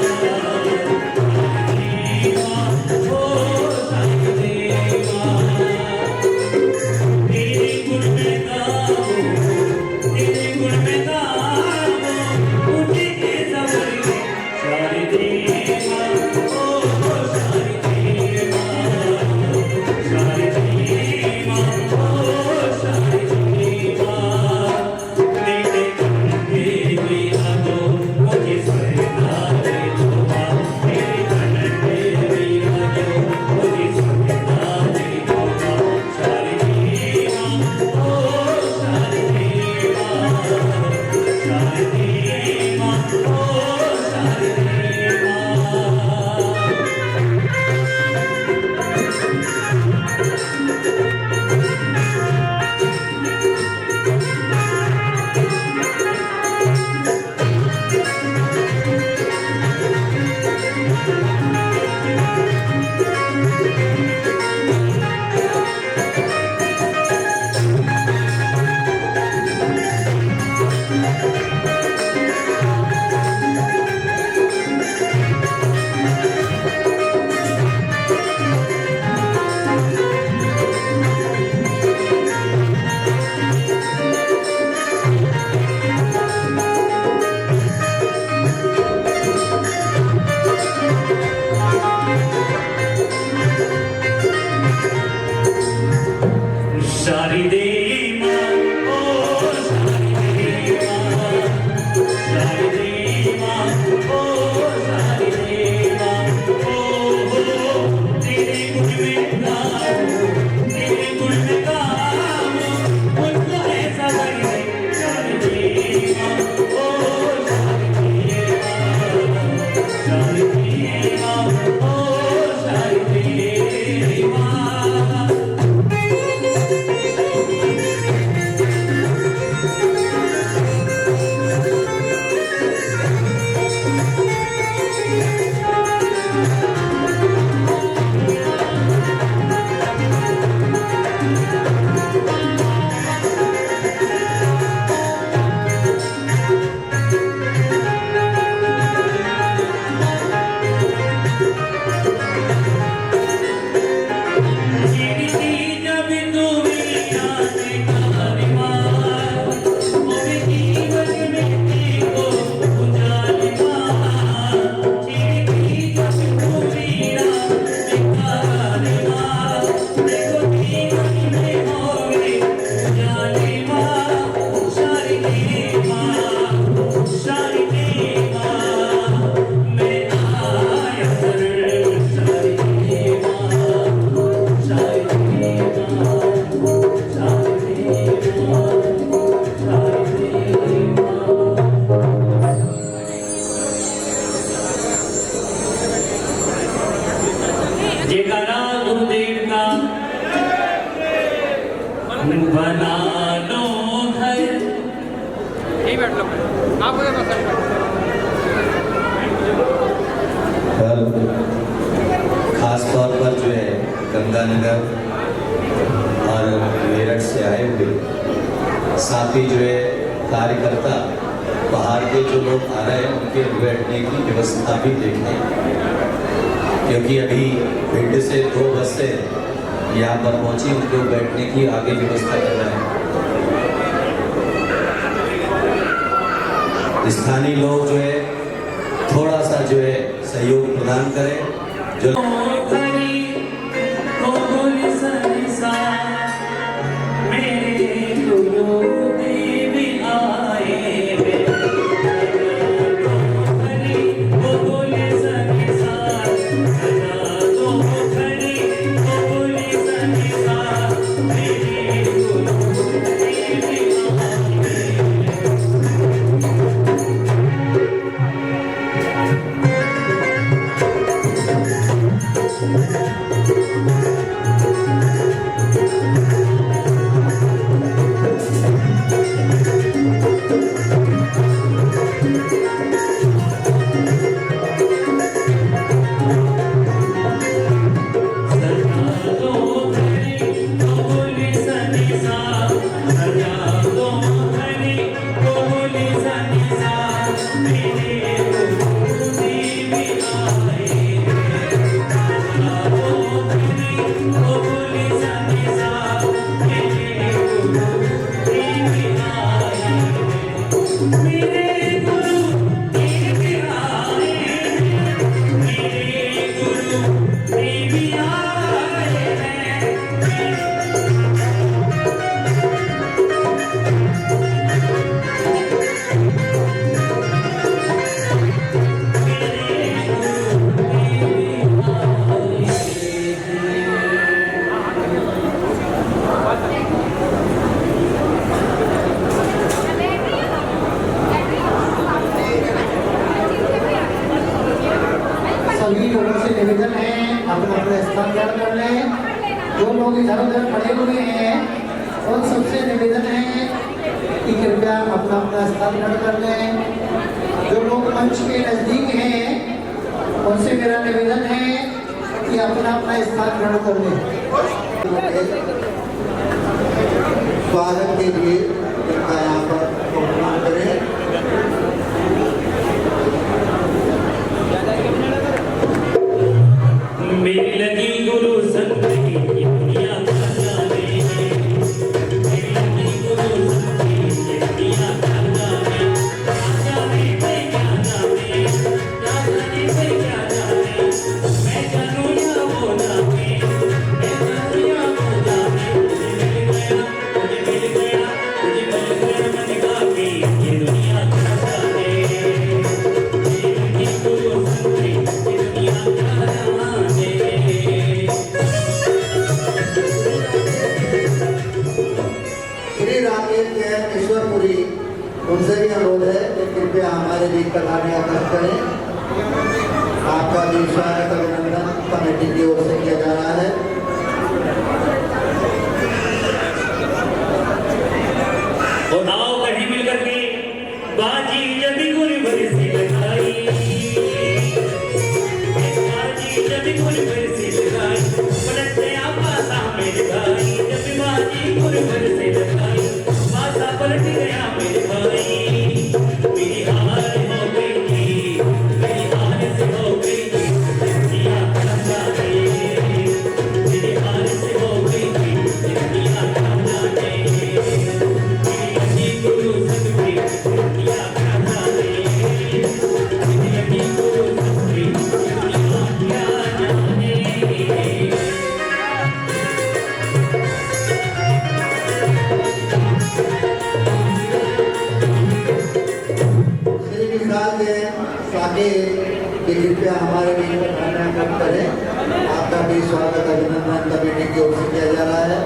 ओ शारदे मां। तेरे गुण में गाओ, तेरे गुण में गाओ, उठे के सवरे शारदे मां, ओ शारदे मां, शारदे मां, ओ शारदे मां। तेरे बना लो घर। यही बैठ लो, आप उधर बस कल खास तौर पर जो है गंगानगर और मेरठ से आए हुए साथी जो है कार्यकर्ता बाहर के जो लोग आ रहे हैं उनके बैठने की व्यवस्था भी देखने, क्योंकि अभी भिंड से 2 बसें यहाँ पर पहुंची, उनको बैठने की आगे व्यवस्था कर रहे हैं। स्थानीय लोग जो है थोड़ा सा जो है सहयोग प्रदान करें। जो सभी लोगों से निवेदन है अपना अपना स्थान ग्रहण कर लें। जो लोग इधर उधर खड़े हुए हैं उन सबसे निवेदन है कि कृपया अपना अपना स्थान ग्रहण कर लें। जो लोग मंच के नजदीक हैं उनसे मेरा निवेदन है कि अपना अपना स्थान ग्रहण कर लें। स्वागत के लिए कृपया यहाँ पर प्रोग्राम करें। मेरी लगी गुरु संत की ये दुनिया का जाने, मेरी लगी गुरु संत की ये दुनिया का जाने, जाने पे क्या जाने, क्या जाने, मैं जानूं या वो जाने, मैं जानूं या वो जाने, मुझे मिल गया मन का भी ये दुनिया का जाने, मेरी लगी गुरु संत की ये दुनिया का जाने। श्री राकेश जैन ईश्वरपुरी, उनसे भी अनुरोध है कि कृपया हमारे बीच पधारने का कष्ट करें। आपका भी स्वागत अभिनंदन कमेटी की ओर से किया जा रहा है। और आओ कहीं मिल करके बाजी जब गुरु बरसी लगाई, बाजी जब गुरु बरसी लगाई, पलटते आपा सामने लगाई, जब बाजी गुरु बरसी लगाई, पासा पलट गया मेरे भाई, मेरी हार हो गई थी, मेरी हार से हो गई थी, दुनिया का जाने, मेरी हार से हो गई थी, दुनिया का जाने, मेरी गुरु संत की दुनिया का जाने, मेरी गुरु संत की दुनिया का जाने। श्री विशाल जैन साकेत की कृपया हमारे बीच में पधारना करें। आपका भी स्वागत अभिनंदन कमेटी की ओर से किया जा रहा है।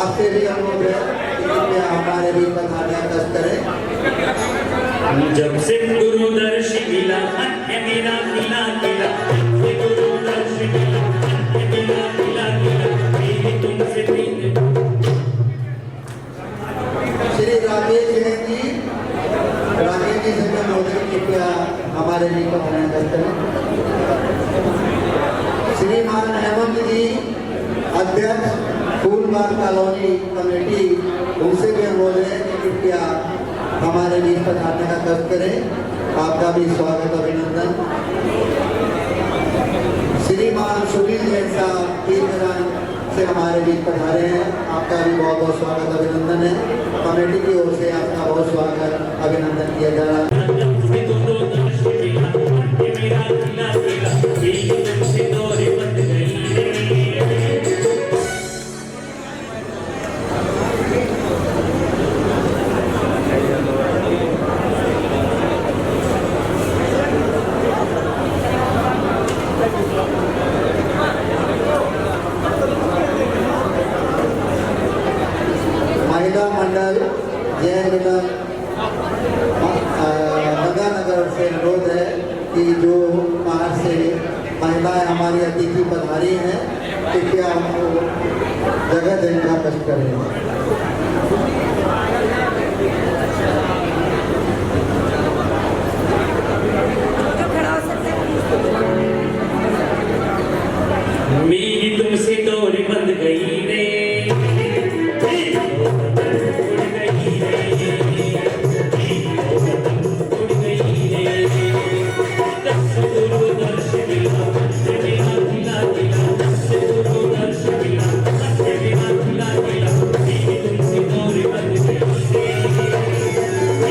आपसे भी अनुरोध है कि कृपया हमारे बीच पधारने का कष्ट करें। जब से गुरु दर्श मिला मन है मेरा खिला खिला, जब से गुरु दर्श मिला मन है मेरा खिला खिला, मेरी तुमसे प्रीत। श्री राकेश जैन जी, राकेश जी से मैं अनुरोध कृपया हमारे लिए पधारें करें। श्रीमान हेमंत जी, अध्यक्ष फूलबाग कॉलोनी कमेटी, उनसे भी अनुरोध है कि कृपया हमारे लिए पधारने का कष्ट करें। आपका भी स्वागत अभिनंदन। श्रीमान सुनील जैन साहब तीर्थराज से हमारे बीच पधारे हैं, आपका भी बहुत बहुत स्वागत अभिनंदन है। कमेटी की ओर से आपका बहुत स्वागत अभिनंदन किया जा रहा है। जब से गुरु दर्श मिला मन है मेरा खिला खिला, मेरी तुमसे डोरी बंध गई रे। महिला मंडल जय मिलन गंगानगर से अनुरोध है कि जो बाहर से महिलाएं हमारी अतिथि पधारी हैं, कृपया उनको जगह देने का कष्ट करें। मेरी तुमसे डोरी बंध गई रे, उड़ गई रे, उड़ गई रे। जब से गुरु दर्श मिला मन है मेरा खिला खिला, जब से गुरु दर्श मिला मन है मेरा खिला खिला, मेरी तुमसे डोरी बंध गई रे, उड़ गई रे।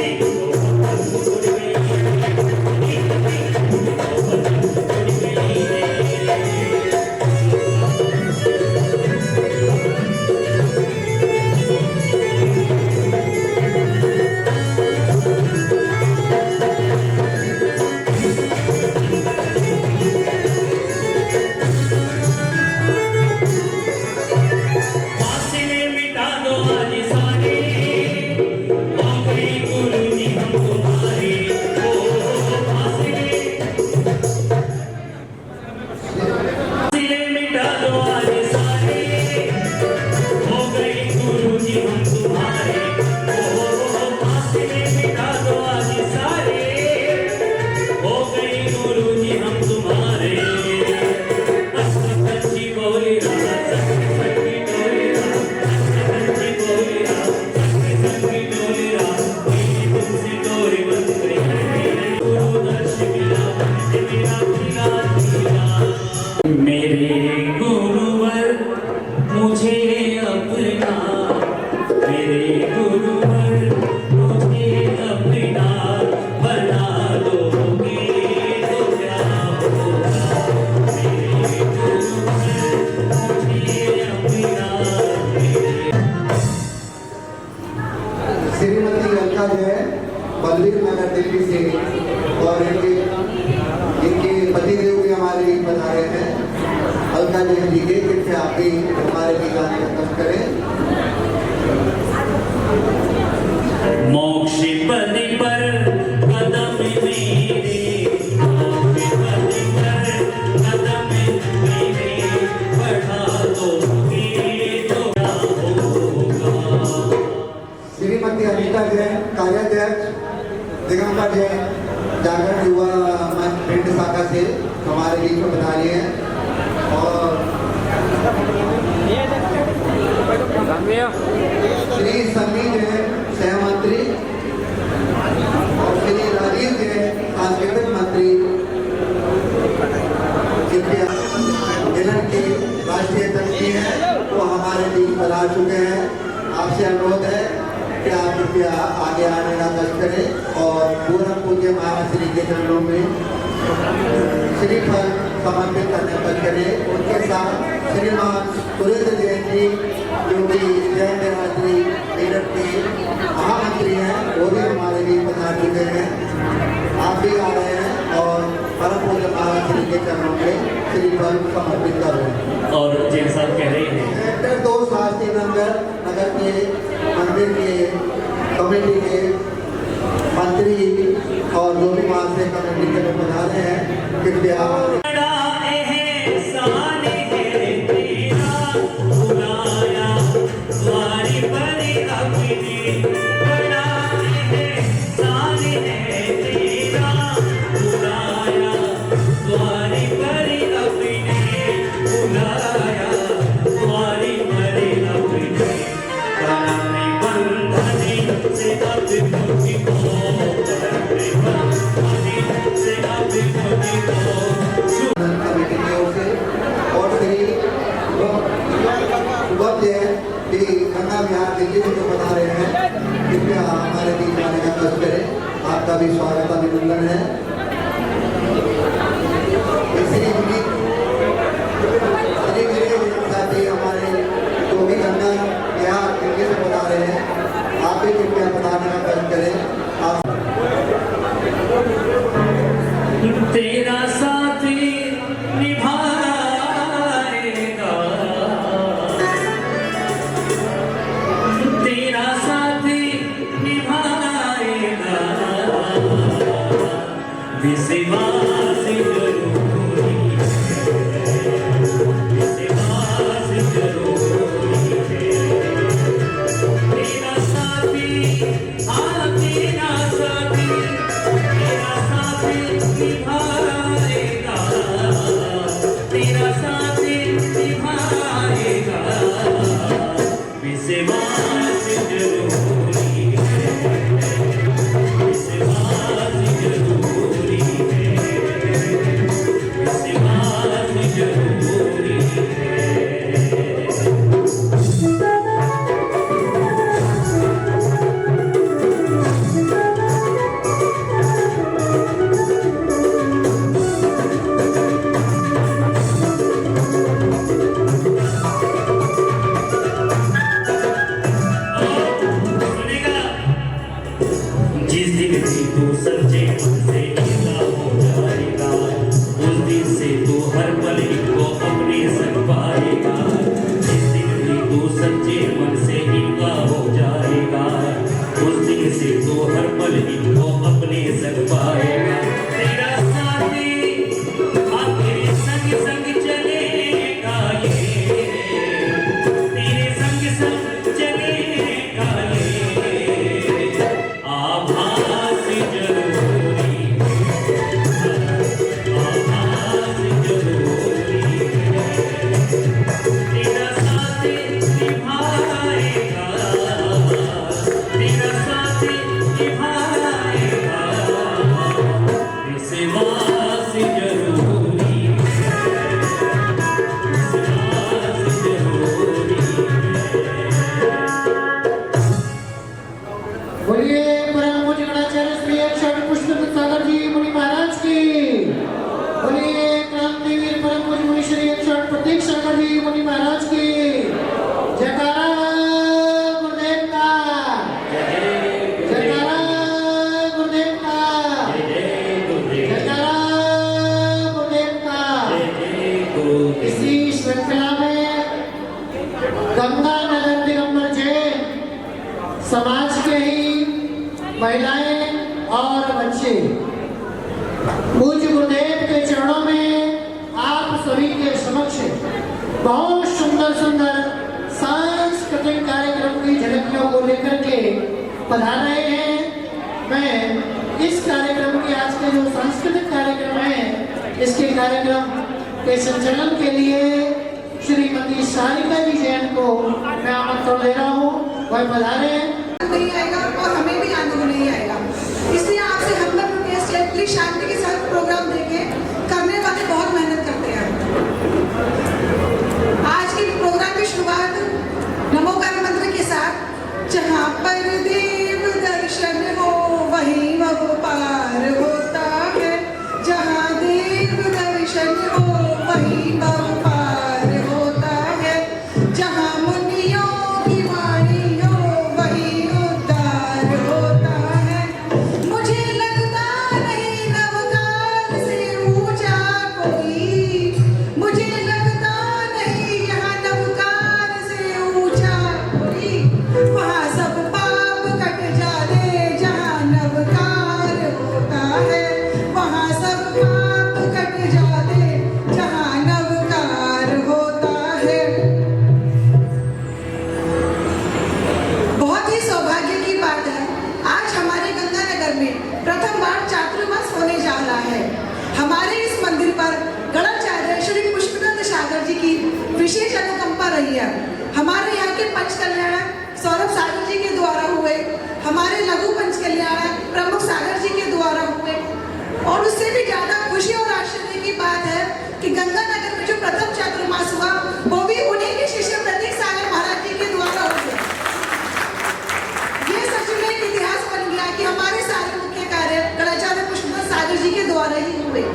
फासले मिटा दो आज सारे, हो गए गुरु जी हम तुम्हारे। ओ फासले मिटा दो आज सारे, हो गए गुरु जी हम तुम्हारे। ओ फासले मिटा दो आज सारे, हो गए गुरु जी हम तुम्हारे। सच्ची बोली राम, सच्ची बोली राम, सच्ची बोली राम, सच्ची बोली राम, मेरी तुमसे डोरी बंध गई, मेरे गुरु दर्श मिला मन है मेरा खिला खिला। मेरे गुरुवर मुझे अपना, मेरे गुरुवर मुझे अपना बना दोगे तो क्या होगा। मेरे गुरुवर मुझे अपना, श्रीमती अलका जैन, बल्लभ नगर दिल्ली से, और इनके पतिदेव भी हमारे बीच पधारे हैं। अलका जैन जी के कृपया आप भी हमारे बीच आने का कष्ट करें। मोक्ष पद पर कदम मेरे, मोक्ष पद पर कदम मेरे, बढ़ा दोगे तो क्या होगा। श्रीमती अनीता जैन, कार्याध्यक्ष दिगंबर जैन, जागरण युवा मंच पिंड शाखा से हमारे बीच में पधारी हैं। और श्री सन्नी जैन, सहमंत्री, और श्री राजीव जैन, सांस्कृतिक मंत्री, कृपया जिलन के राष्ट्रीय अध्यक्ष हैं, वो हमारे बीच पधार चुके हैं। आपसे अनुरोध है कि आप कृपया आगे आने का कष्ट करें और पूर्ण पूज्य महाश्री के चरणों में श्रीफल समर्पित करने का कष्ट करें। उनके साथ श्रीमान सुरेंद्र जैन जी, जो कि जैन देहात्री मेरठ के महामंत्री हैं, वो भी हमारे बीच पधार चुके हैं। आप भी आ रहे हैं और परम पूज्य महाश्री के चरणों में श्रीफल समर्पित कर रहे हैं। और जैन साहब कह रहे हैं सेक्टर 2 शास्त्री नगर के मंदिर के कमेटी के मंत्री और जो भी वहाँ से कमेटी के लोग बना रहे हैं, कृपया बड़ा एहसान है तेरा बुलाया द्वारी पर अपने बड़ा एहसान है तेरा बुलाया द्वारी पर अपने बुलाया द्वारी पर अपने कराने बंधने से अब मुझको कराने बंधने से अब मुझको कमेटी की ओर से और श्री सुबह जैन भी गंगा विहार दिल्ली से जो बता रहे हैं, कृपया हमारे बीच आने का कष्ट करें। आपका भी स्वागत अभिनंदन है। इसलिए सभी मेरे साथी हमारे जो भी गंगा विहार दिल्ली से बता रहे हैं, आप भी कृपया बताने का कष्ट करें। आप तेरा साथ निभाएगा तेरा साथ निभाएगा विश्वास जरूरी विश्वास जरूरी है तेरा साथी हाँ तेरा साथी निभाएगा तेरा साथ निभाएगा विश्वास जरूरी है विश्वास जरूरी है विश्वास जरूरी है जिस दिन भी तू सच्चे मन से इनका हो जाएगा उस दिन से तू हर पल इनको अपने संग पाएगा जिस दिन भी तू सच्चे मन से इनका हो जाएगा उस दिन से तू हर पल इनको अपने संग पाएगा तेरा साथी तेरे संग संग चलेगा ये तेरे संग संग चलेगा ये आभास जरूरी आभास जरूरी तेरा साथ निभाएगा तेरा साथ निभाएगा विश्वास जरूरी विश्वास जरूरी बोलिए परम पूज्य गणाचार्य श्री अक्षर पुष्प सागर जी मुनि महाराज की। बोलिए क्रांतिवीर परम पूज्य मुनि श्री अक्षर प्रतीक सागर जी मुनि महाराज की। जयकारा गुरुदेव का जयकारा गुरुदेव का जयकारा गुरुदेव का। इसी श्रृंखला में गंगा नगर दिगंबर जैन समाज के ही महिलाएं और बच्चे पूज्य गुरुदेव के चरणों में आप सभी के समक्ष बहुत सुंदर सुंदर सांस्कृतिक कार्यक्रम की झलकियों को लेकर के पधार रहे हैं। मैं इस कार्यक्रम की आज के जो सांस्कृतिक कार्यक्रम है इसके कार्यक्रम के संचालन के लिए श्रीमती सारिका जी जैन को मैं आमंत्रण दे रहा हूँ। वह पधारे। नहीं आएगा और हमें भी आनंद नहीं आएगा, इसलिए आपसे हम्बल रिक्वेस्ट है प्लीज शांति के साथ प्रोग्राम देखें। करने वाले बहुत मेहनत करते हैं। आज के प्रोग्राम की शुरुआत नमोकार मंत्र के साथ, जहाँ पर देव दर्शन हो वहीं वह पार होता है, जहाँ देव दर्शन हो वहीं वह पार होता है, जहाँ मुनियों की वाणी हो वहीं उद्धार हो हमारे इस मंदिर पर गणाचार्य श्री पुष्पनंद सागर जी की विशेष अनुकंपा रही है। हमारे यहाँ के पंच कल्याणक सौरभ सागर जी के द्वारा हुए, हमारे लघु पंच कल्याणक प्रमुख सागर जी के द्वारा हुए, और उससे भी ज्यादा खुशी और आश्चर्य की बात है कि गंगानगर में जो प्रथम चातुर्मास हुआ वो भी उन्हीं के शिष्य प्रतीक सागर महाराज जी के द्वारा हुए। ये सच में एक इतिहास बन गया कि हमारे सारे मुख्य कार्य गणाचार्य पुष्पनंद सागर जी के द्वारा ही हुए।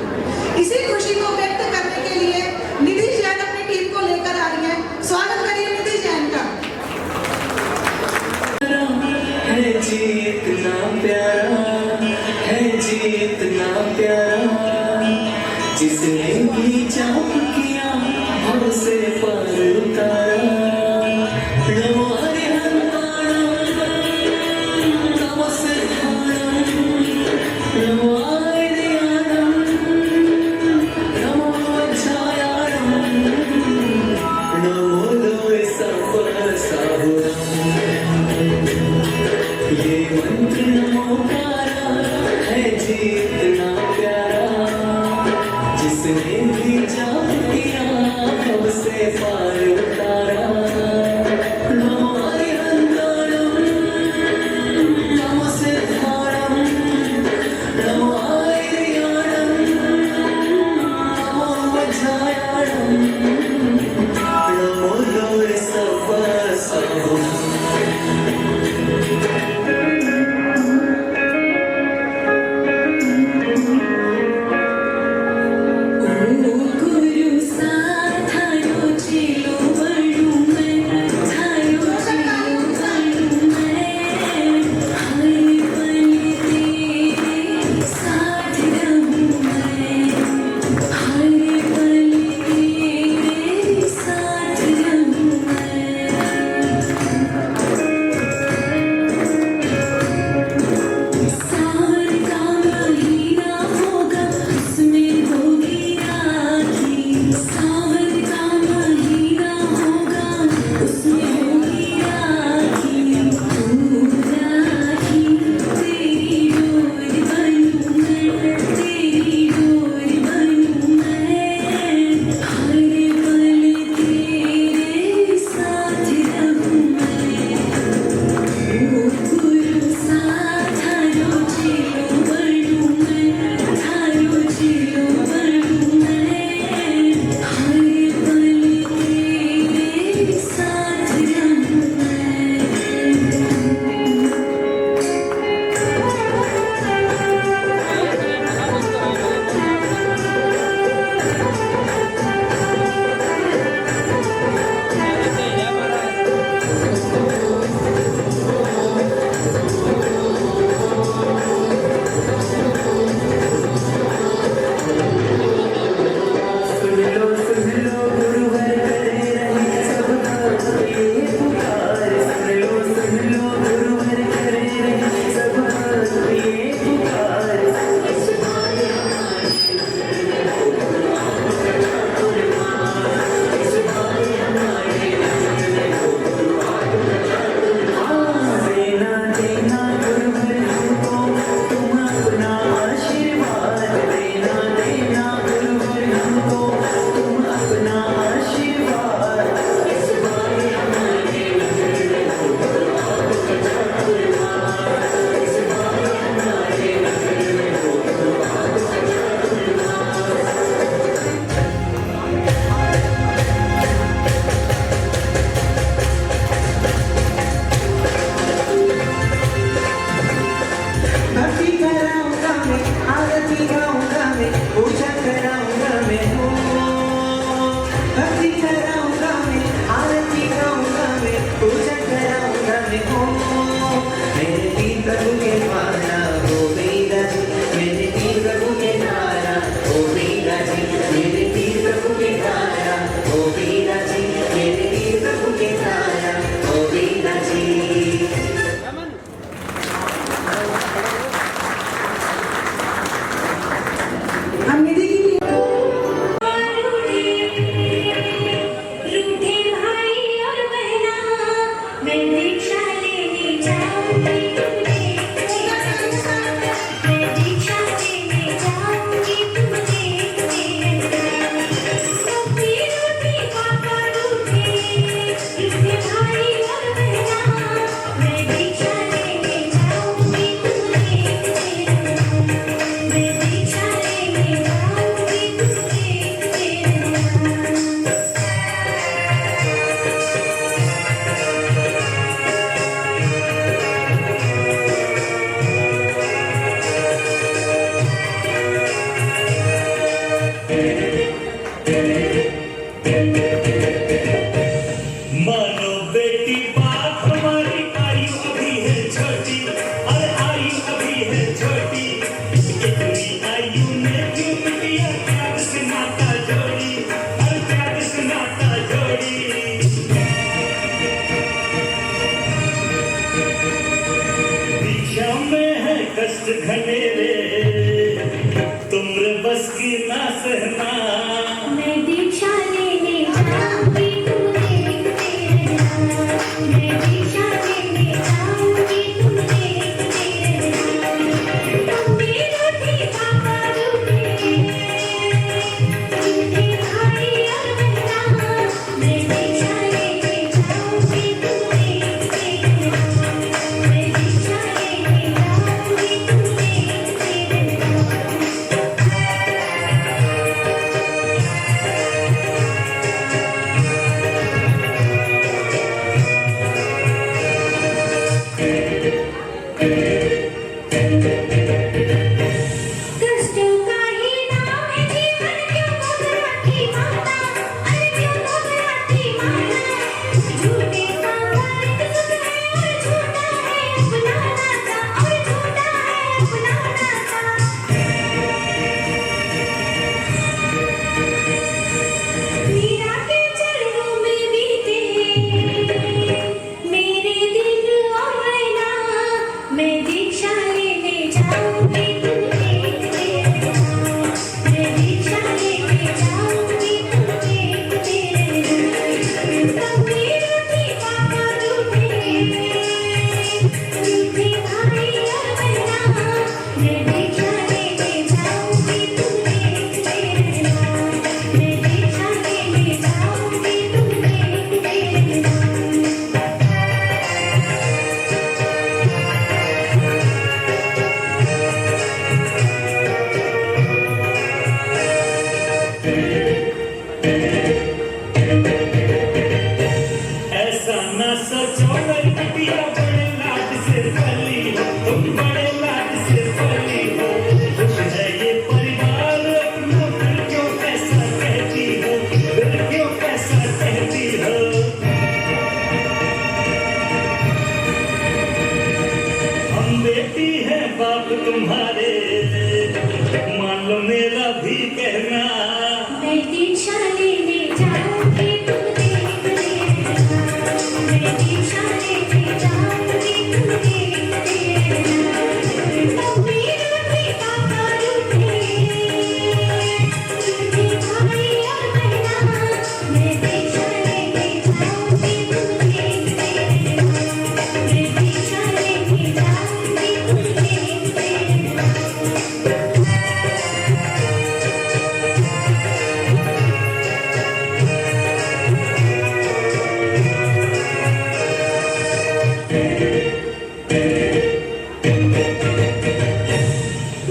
इसी खुशी को व्यक्त करने के लिए निधि जैन अपनी टीम को लेकर आ रही है। स्वागत करिए निधि जैन का। है जी इतना प्यारा, है जी इतना प्यारा, जिसने भी चाप किया हमसे पार उतारा। नमो हरिहंताणम, नमो सिद्धाणम, नमो आर्याणम, नमो वज्रायाणम, नमो लोय सफल साहुरम। ये मंत्र नमो प्यारा है जी इतना प्यारा, जिसने भी जाप किया हमसे पार उतारा। नमो हरिहंताणम, नमो सिद्धाणम, नमो आर्याणम, नमो वज्रायाणम, नमो लोय सफल साहुरम। कष्ट घनेरे तुमरे बस की ना सहना। मैं दीक्षा लेने जाऊंगी तुम देखते रहना। मैं दीक्षा लेने जाऊंगी तुम देखते रहना। तुम भी रूठी पापा रूठे भाई और बहना। मैं दीक्षा लेने जाऊंगी तुम देखते रहना। मैं दीक्षा लेने जाऊंगी तुम देखते रहना। कष्टों का ही नाम है जीवन, क्यों घबराती माता, अरे क्यों घबराती माता। झूठे सांसारिक सुख है और झूठा है अपना नाता, और झूठा है अपना नाता। मीरा के चरणों में बीते मेरे दिन और महीना। मैं दीक्षा लेने जाऊंगी तुम देखते रहना। मैं दीक्षा लेने जाऊंगी तुम देखते रहना। कभी रूठी पापा रूठे भाई और बहना। मैं दीक्षा लेने जाऊंगी तुम देखते रहना। मैं दीक्षा लेने जाऊंगी तुम देखते रहना। ऐसा न सोचो मेरी बिटिया, बड़े लाड से पली हो तुम, बड़े लाड से पली हो। खुश है ये परिवार अपना, फिर क्यों ऐसा कहती हो, फिर क्यों ऐसा कहती हो। हम बेटी है बाप तुम्हारे, मान लो मेरा भी कहना। मैं दीक्षा लेने जाऊंगी तुम देखते रहना। मैं दीक्षा लेने जाऊंगी तुम देखते रहना। कभी रूठी पापा रूठे भाई और बहना। मैं दीक्षा लेने जाऊंगी तुम देखते रहना। मैं दीक्षा लेने जाऊंगी तुम देखते रहना।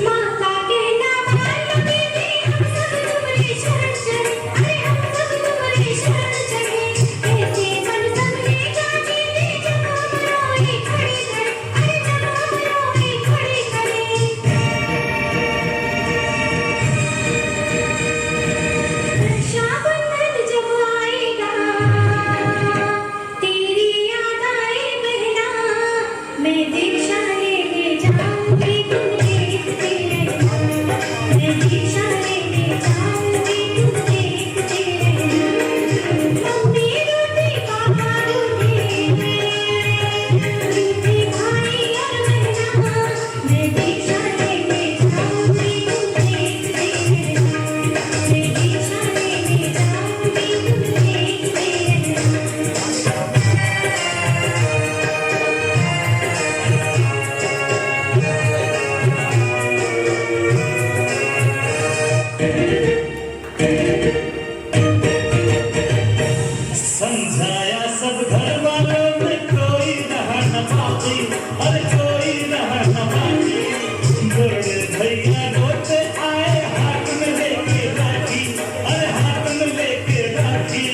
माता कहना मान बेटी, हम सब तुम्हारी शरण चढ़े, अरे हम सब तुम्हारी शरण चढ़े। ऐसे मन समझे जाके जब हम रोई खड़ी करे, अरे जब हम रोई खड़ी करे। रक्षाबंधन जब आएगा तेरी याद आए बहना। मैं दीक्षा लेने जाऊंगी तुम देखते रहना। मैं दीक्षा लेने जाऊंगी तुम देखते रहना। मम्मी रूठी पापा रूठे भाई और बहना। मैं दीक्षा लेने जाऊंगी तुम देखते रहना। मैं दीक्षा लेने जाऊंगी तुम देखते रहना। समझाया सब घर वालों ने, कोई रहा न बाकी, और कोई रहा न बाकी। बड़े भैया रोते आए हाथ में लेके राखी, अरे हाथ में लेके राखी।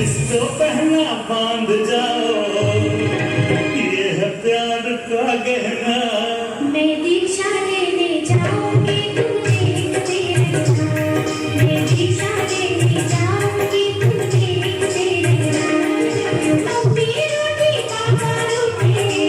इसको पहना बांध जाओ, ये है प्यार का गहना। मैं दीक्षा लेने जाऊंगी तुम देखते रहना। मैं दीक्षा लेने जाऊंगी तुम देखते रहना। मम्मी रूठी पापा रूठे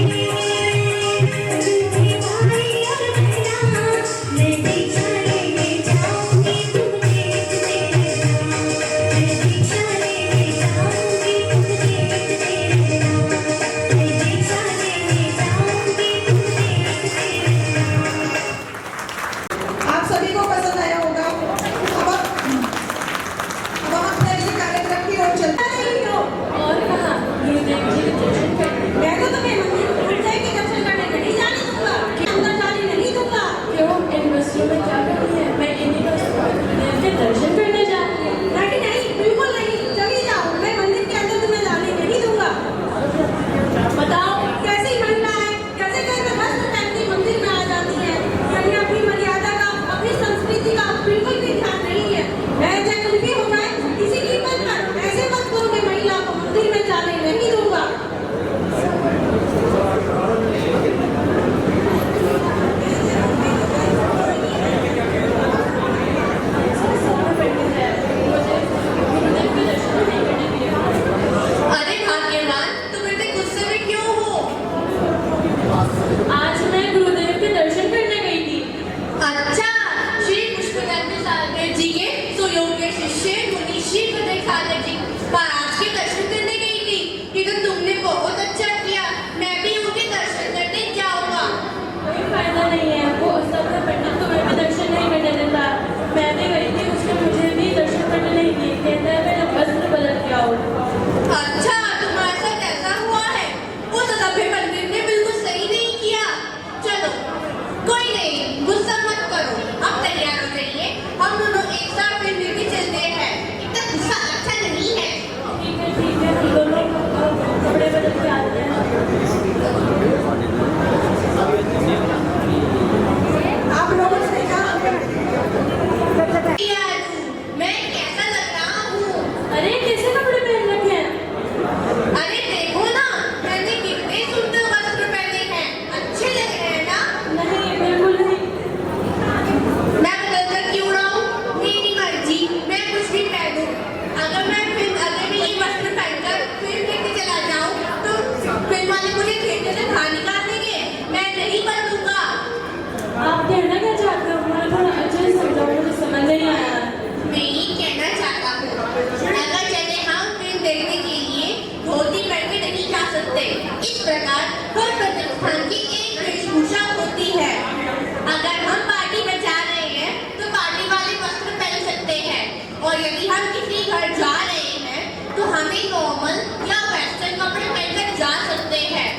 फॉर्मल या वेस्टर्न कपड़े पहनकर जा सकते हैं,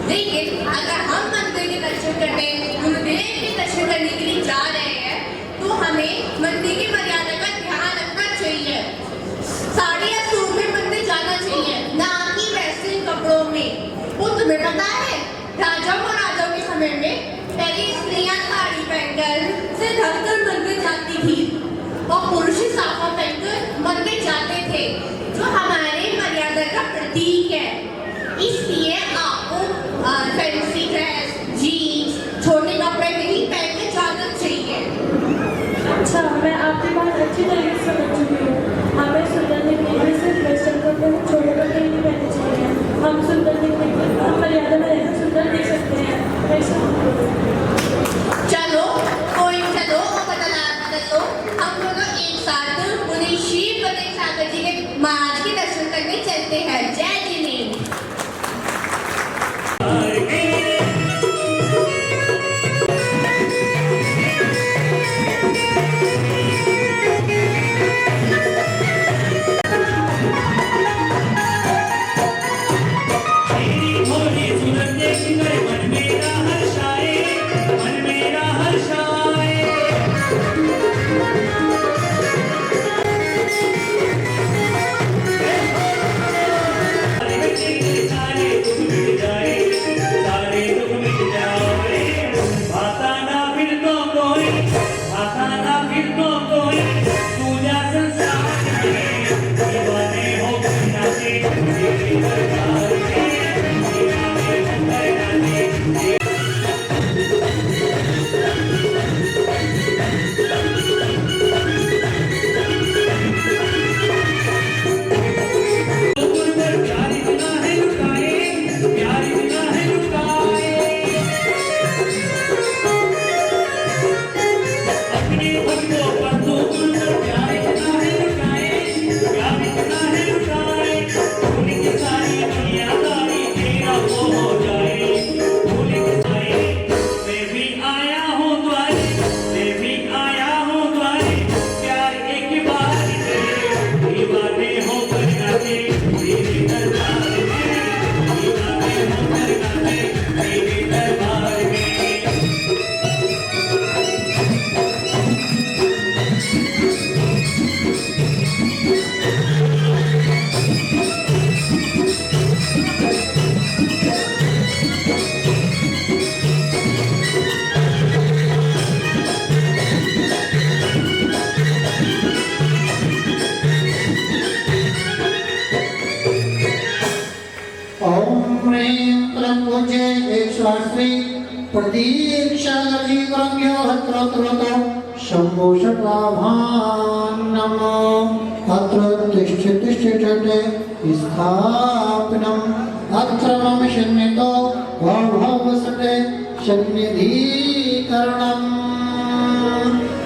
लेकिन अगर हम मंदिर के दर्शन करने, गुरुदेव के दर्शन करने के लिए जा रहे हैं तो हमें मंदिर की मर्यादा का ध्यान रखना चाहिए। साड़ी या सूट में मंदिर जाना चाहिए, ना कि वेस्टर्न कपड़ों में। वो तुम्हें पता है, राजा महाराजाओं के समय में पहले स्त्रियां साड़ी पहनकर से ढककर मंदिर जाती थी और पुरुष साफा पहनकर मंदिर जाते थे, जो हमारे मर्यादा का प्रतीक है। इसलिए आपको फैंसी ड्रेस, जीन्स, छोटे कपड़े नहीं पहन के जाना चाहिए। अच्छा, मैं आपकी बात अच्छी तरीके से समझ चुकी हूँ। हमें सुंदर दिखने के लिए सिर्फ वेस्टर्न कपड़े, छोटे कपड़े नहीं पहनने चाहिए। हम सुंदर दिखने के लिए, हम मर्यादा में रहकर सुंदर दिख सकते हैं। चलो बदल लो, हम दोनों एक साथ उन्हीं शिव गणेश सागर जी के महाराज के दर्शन करने चलते हैं। जय जिनेन्द्र। प्रतीक्षा जीवरम्यो हत्रत्रतो शम्भो षट्लाभान् नमो अत्र तिष्ठते स्थापनम् अत्र मम शन्यतो भवसते शन्निधीकरणम्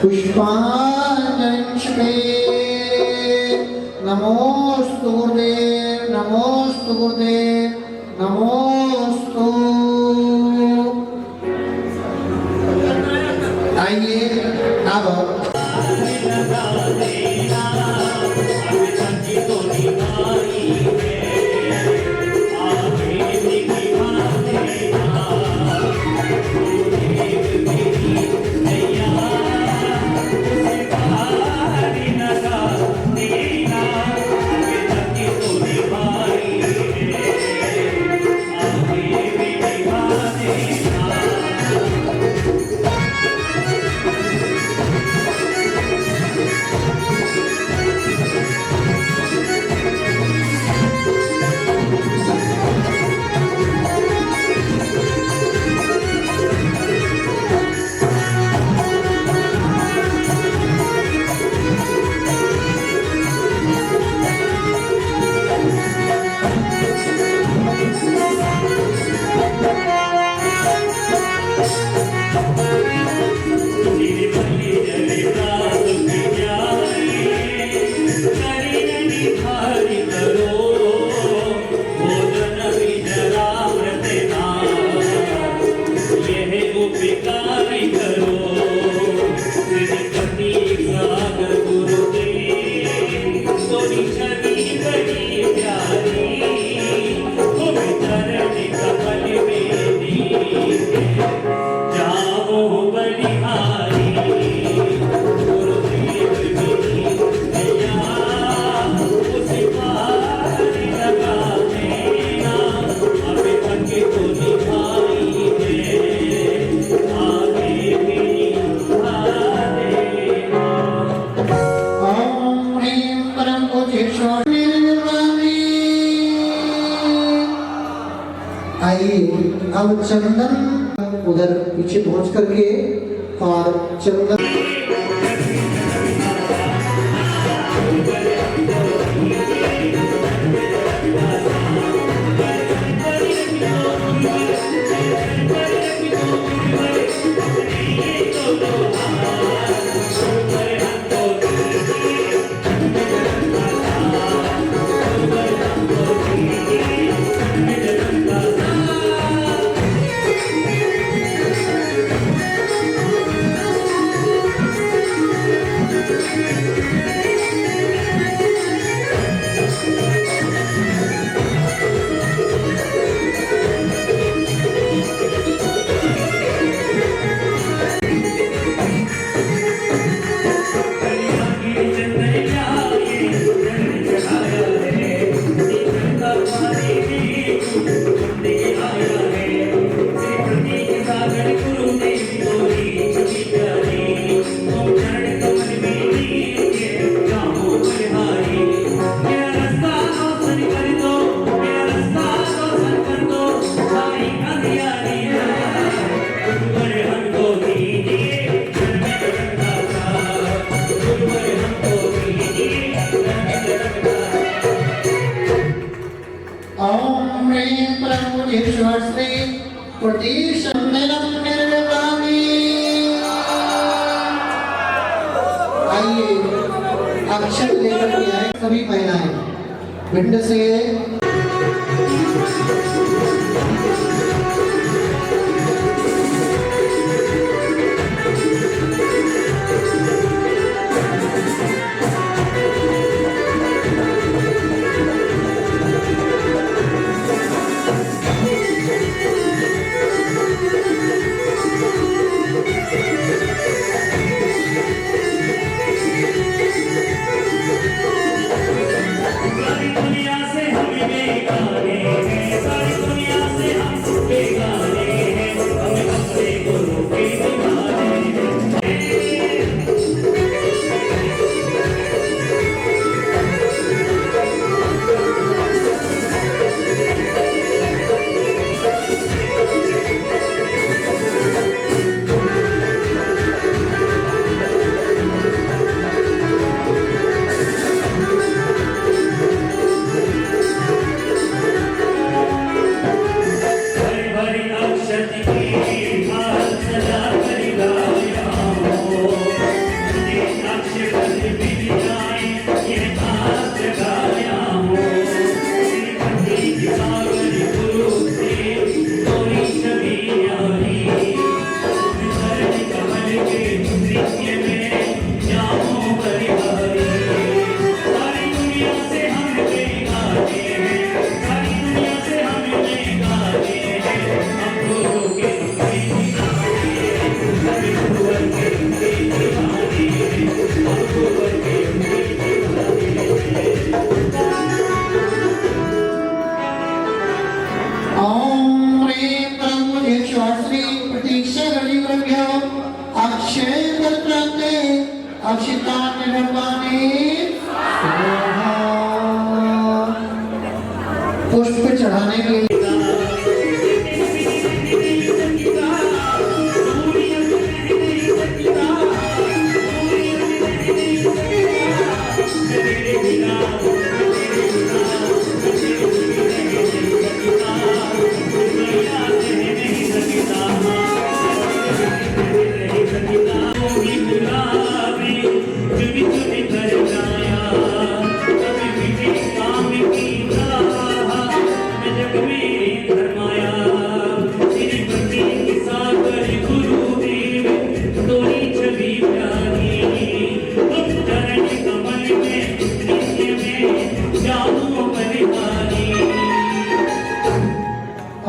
पुष्पाञ्जलिक्षते नमोस्तु गुरुदेव, नमोस्तु गुरुदेव, नमोस्तु। आइए अब आइए अब चंदन उधर पीछे पहुंच करके और चंदन ओम ह्रीं प्रभुजीश्वर श्री प्रतीश निर्विवाणी। आइए अक्षर लेकर के आए सभी महिलाएं भिंड से सारी दुनिया से हम बेगाने हैं, सारी दुनिया से हम बेगाने हैं, हम अपने गुरु के दीवाने हैं। भरी भरी अक्षत की ढाल सजा कर गाया हो, ये अक्षत बिन जाए ये घास गाया हो। श्रीपति सागर गुरु से कोई छवि यारी, धरती कमल के नृत्य में जाऊं बलिहारी। सारी दुनिया से हम बेगाने हैं, सारी दुनिया से हम बेगाने हैं, हम गुरु के दीवाने हैं, हम गुरुवर के दीवाने हैं, हम गुरुवर के दीवाने हैं। ओम ह्रीं प्रभुजीश्वर श्री प्रतीश गणिभ्यो अक्षय गणपते अक्षिता निर्वाणी। पुष्प चढ़ाने के लिए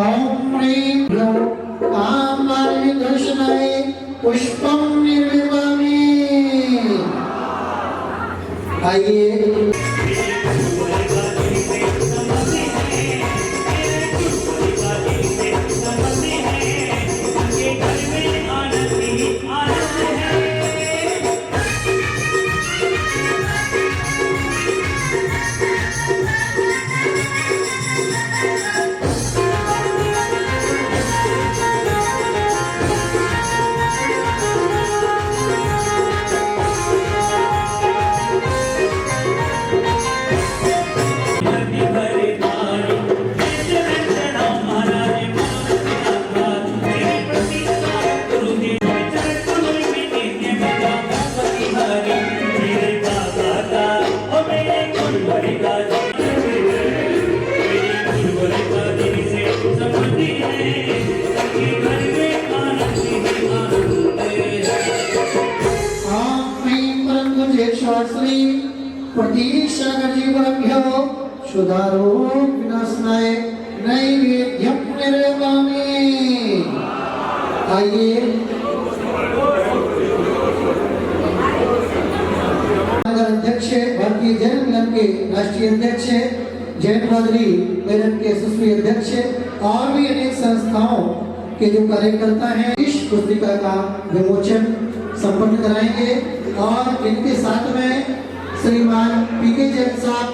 ओम ह्रीं कामाय दर्शनाय पुष्पम निर्विवाणी। आइए होती है सबके घर में आनंद ही आनंद श्री प्रतीक्षा जीवभ्यो सुधारोग विनाशनाय नैवेद्यम निर्वामे। आइए अध्यक्ष भारतीय जैन मिलन के राष्ट्रीय अध्यक्ष जैन बहादुरी मिलन के यशस्वी अध्यक्ष और भी अनेक संस्थाओं के जो कार्यकर्ता हैं इस पुस्तिका का विमोचन संपन्न कराएंगे और इनके साथ में श्रीमान पीके जैन साहब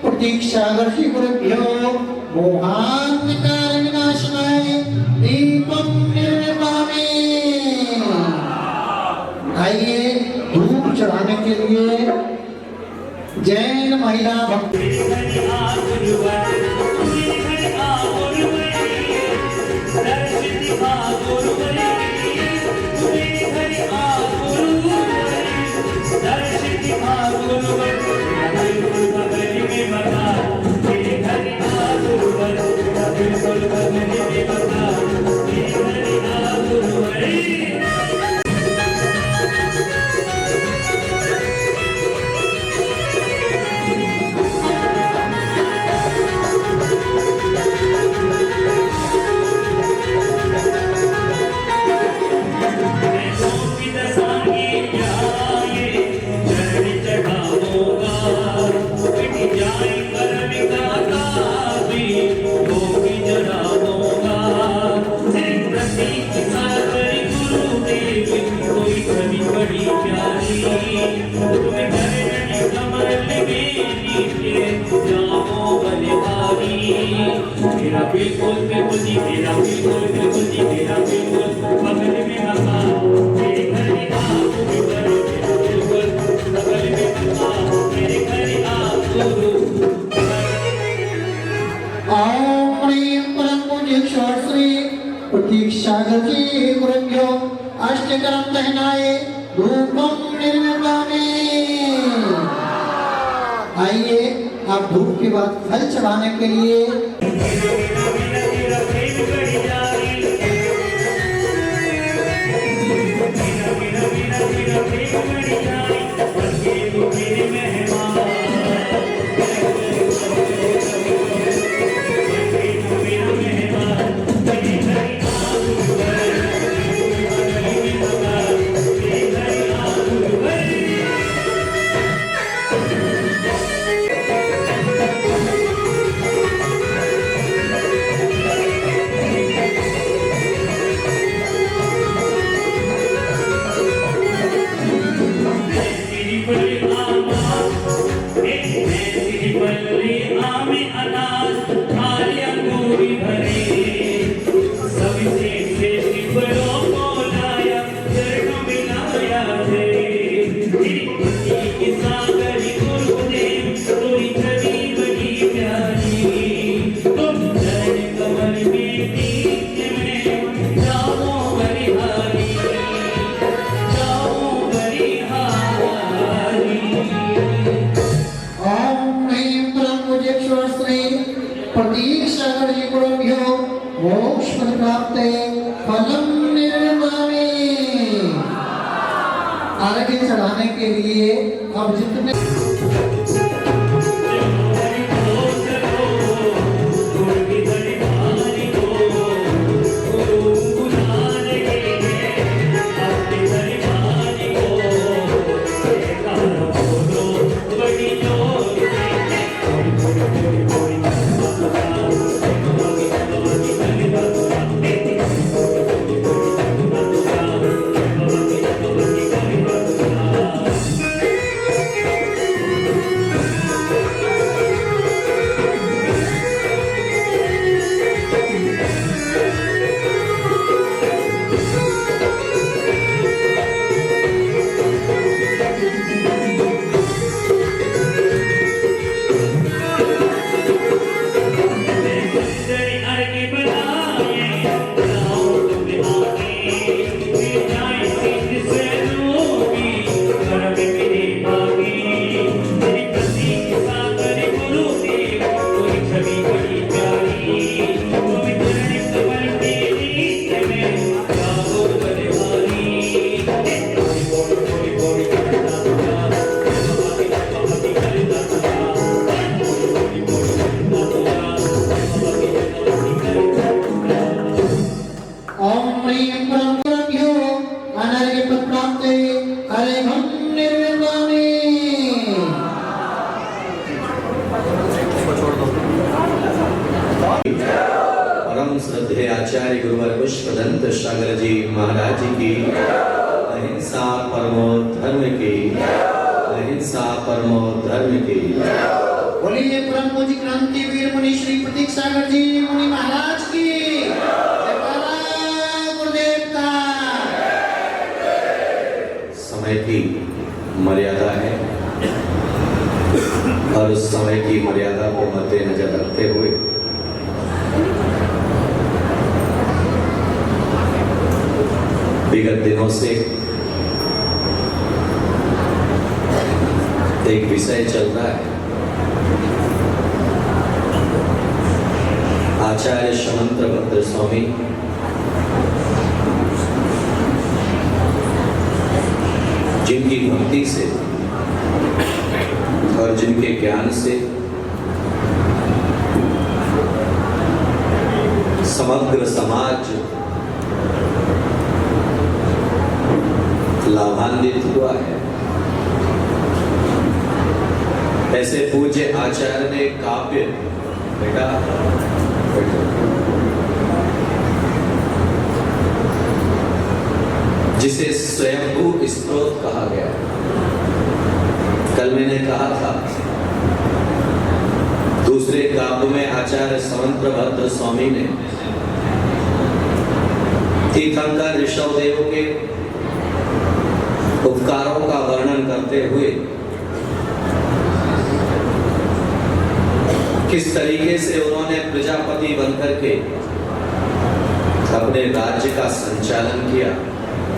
प्रतीक्षागर्षि गुरुभ्यो मोहान्धकार विनाशनाय दीपं निर्वामे। आइए धूप चढ़ाने के लिए जैन महिला भक्त प्रतीक्षागर्षि गुरुभ्यो अष्टकरं दहनाय धूपं निर्वामे। आइए आप धूप के बाद फल चढ़ाने के लिए मोक्ष पद प्राप्ते फलम निर्माणे। आगे चढ़ाने के लिए अब जितने परम श्रद्धेय आचार्य गुरुवर पुष्पदंत सागर जी महाराज की अहिंसा परमो धर्म की, अहिंसा परमो धर्म की। बोलिए परम पूज्य क्रांतिवीर मुनि श्री प्रतीक सागर जी मुनि महाराज की जयकारा गुरुदेव का। समय की मर्यादा है और उस समय की मर्यादा को मद्देनजर रखते हुए विगत दिनों से एक विषय चल रहा है। आचार्य शमंत्र भद्र स्वामी जिनकी भक्ति से और जिनके ज्ञान से समग्र समाज लाभान्वित हुआ है, ऐसे पूज्य आचार्य ने काव्य बेटा जिसे स्वयंभू स्तोत्र कहा गया। कल मैंने कहा था दूसरे काव्य में आचार्य समंत्र भद्र स्वामी ने तीर्थंकर ऋषभदेव के उपकारों का वर्णन करते हुए किस तरीके से उन्होंने प्रजापति बनकर के अपने राज्य का संचालन किया,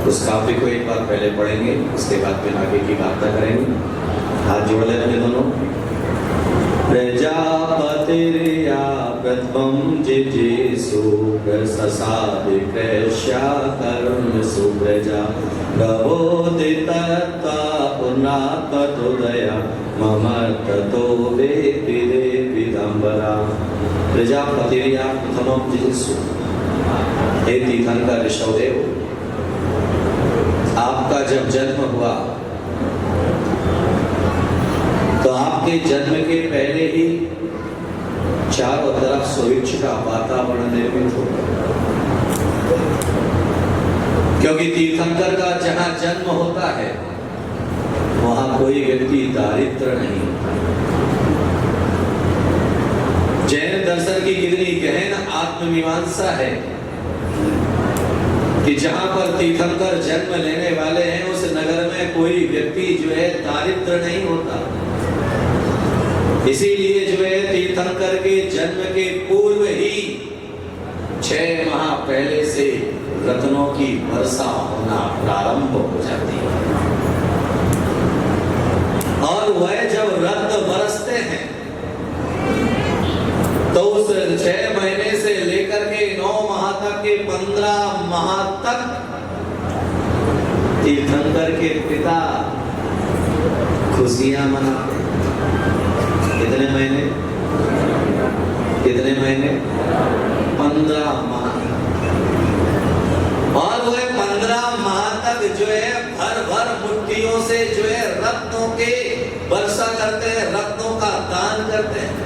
उस काव्य को एक बार पहले पढ़ेंगे, उसके बाद में आगे की बात करेंगे। हाथ जोड़ लें अपने दोनों। प्रजापतिर्या प्रथमं जिजेषु प्रससादि प्रैष्या कर्म सुप्रजा प्रबोधितता पुनातोदया मम ततो वेति देविदम्बरा। प्रजापतिर्या प्रथमं जिजेषु, हे तीर्थंकर ऋषभदेव, आपका जब जन्म हुआ तो आपके जन्म के पहले ही चारों तरफ सुभिक्ष का वातावरण निर्मित हो गया, क्योंकि तीर्थंकर का जहां जन्म होता है वहां कोई व्यक्ति दारिद्र नहीं। जैन दर्शन की कितनी गहन आत्ममीमांसा है कि जहां पर तीर्थंकर जन्म लेने वाले हैं उस नगर में कोई व्यक्ति जो है दारिद्र नहीं होता। इसीलिए जो है तीर्थंकर के जन्म के पूर्व ही 6 माह पहले से रत्नों की वर्षा होना प्रारंभ हो जाती है, और वह जब रत्न बरसते हैं तो उस 6 महीने से लेकर के 9 15 माह तक तीर्थंकर के पिता खुशियां मनाते। कितने महीने? 15 माह। और वो 15 माह तक जो है भर भर मुट्ठियों से जो है रत्नों के वर्षा करते हैं, रत्नों का दान करते हैं।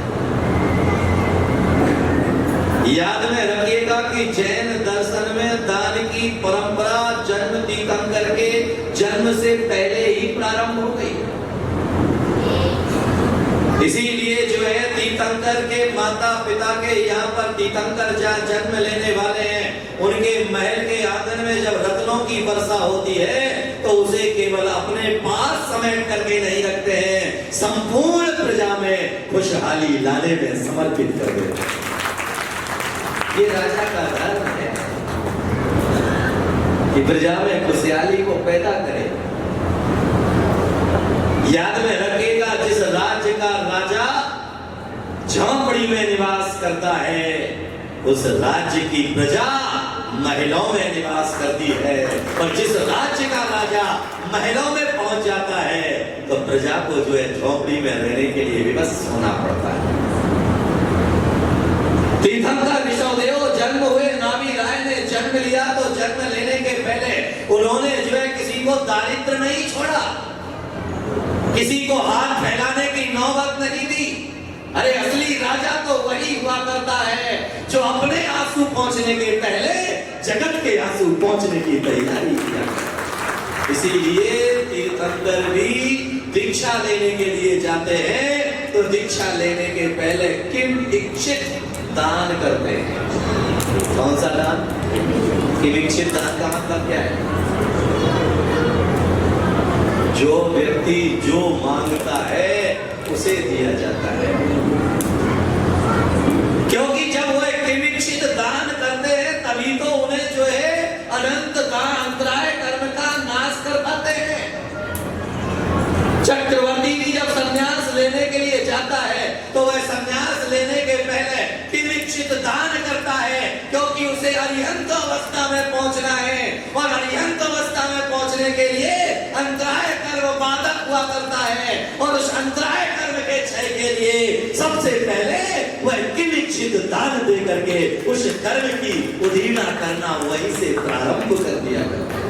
याद में रखिएगा कि जैन दर्शन में दान की परंपरा जन्म तीर्थंकर के जन्म से पहले ही प्रारंभ हो गई। इसीलिए जो है तीर्थंकर के माता पिता के यहाँ पर तीर्थंकर जहाँ जन्म लेने वाले हैं, उनके महल के आंगन में जब रत्नों की वर्षा होती है तो उसे केवल अपने पास समेट करके नहीं रखते हैं, संपूर्ण प्रजा में खुशहाली लाने में समर्पित कर देते हैं। ये राजा का धर्म है कि प्रजा में खुशहाली को पैदा करे। याद में रखिएगा, जिस राज्य का राजा झोंपड़ी में निवास करता है, उस राज्य की प्रजा महलों में निवास करती है। और जिस राज्य का राजा महलों में पहुंच जाता है तो प्रजा को जो है झोंपड़ी में रहने के लिए विवश होना पड़ता है। तीर्थंकर विष्णुदेव जन्म हुए, नाभि राय ने जन्म लिया तो जन्म लेने के पहले उन्होंने जो है किसी को दारिद्र नहीं छोड़ा, किसी को हाथ फैलाने की नौबत नहीं दी। अरे असली राजा तो वही हुआ करता है जो अपने आंसू पहुंचने के पहले जगत के आंसू पहुंचने की तैयारी किया। इसीलिए तीर्थंकर भी दीक्षा लेने के लिए जाते हैं तो दीक्षा लेने के पहले किम इच्छित दान करते हैं। कौन सा दान? किम इच्छित दान का मतलब क्या है? जो व्यक्ति जो मांगता है उसे दिया जाता है, क्योंकि जब वो एक किमिच्छित दान करते हैं तभी तो उन्हें जो है अनंत का अंतराय कर्म का नाश कर पाते हैं। चक्रवर्ती भी जब संन्यास लेने के लिए जाता है तो वह संन्यास लेने के पहले किमिच्छित दान करता है, क्योंकि उसे अरिहंत अवस्था में पहुंचना है और अरिहंत अवस्था में पहुंचने के लिए अंतराय कर्म बाधक हुआ करता है। और उस अंतराय कर्म के क्षय के लिए सबसे पहले वह किमिच्छित दान दे करके उस कर्म की उधीना करना वहीं से प्रारंभ कर दिया करता है।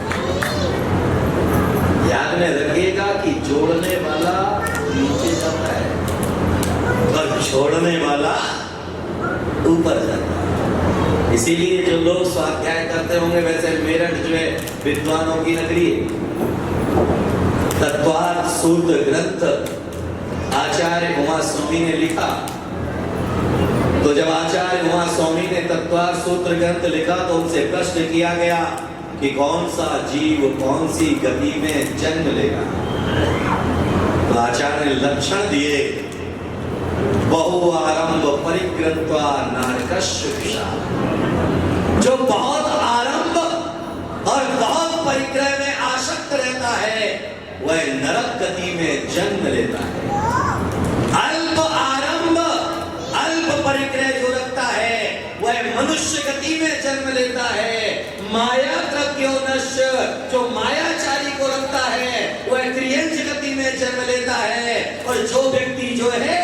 याद में रखिएगा कि जोड़ने वाला नीचे जाता है और छोड़ने वाला ऊपर जाता है। इसीलिए जो लोग स्वाध्याय करते होंगे, वैसे मेरठ जो है विद्वानों की नगरी है। तत्वार्थ सूत्र ग्रंथ आचार्य उमा स्वामी ने लिखा, तो जब आचार्य उमा स्वामी ने तत्वार्थ सूत्र ग्रंथ लिखा तो उनसे प्रश्न किया गया कि कौन सा जीव कौन सी गति में जन्म लेगा। तो आचार्य ने लक्षण दिए, बहु आरंभ परिग्रंथवा नारकश्य, जो बहुत आरंभ और बहुत परिग्रह में आसक्त रहता है वह नरक गति में जन्म लेता है। अल्प आरंभ अल्प परिग्रह जो रखता है वह मनुष्य गति में जन्म लेता है। माया त्रयोदश जो मायाचारी को रखता है वह त्रियंश गति में जन्म लेता है। और जो व्यक्ति जो है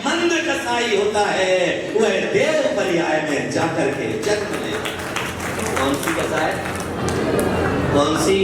मंद कसाई होता है वह देव पर्याय में जाकर के जन्म लेता है। कौन सी कसाई? कौन सी?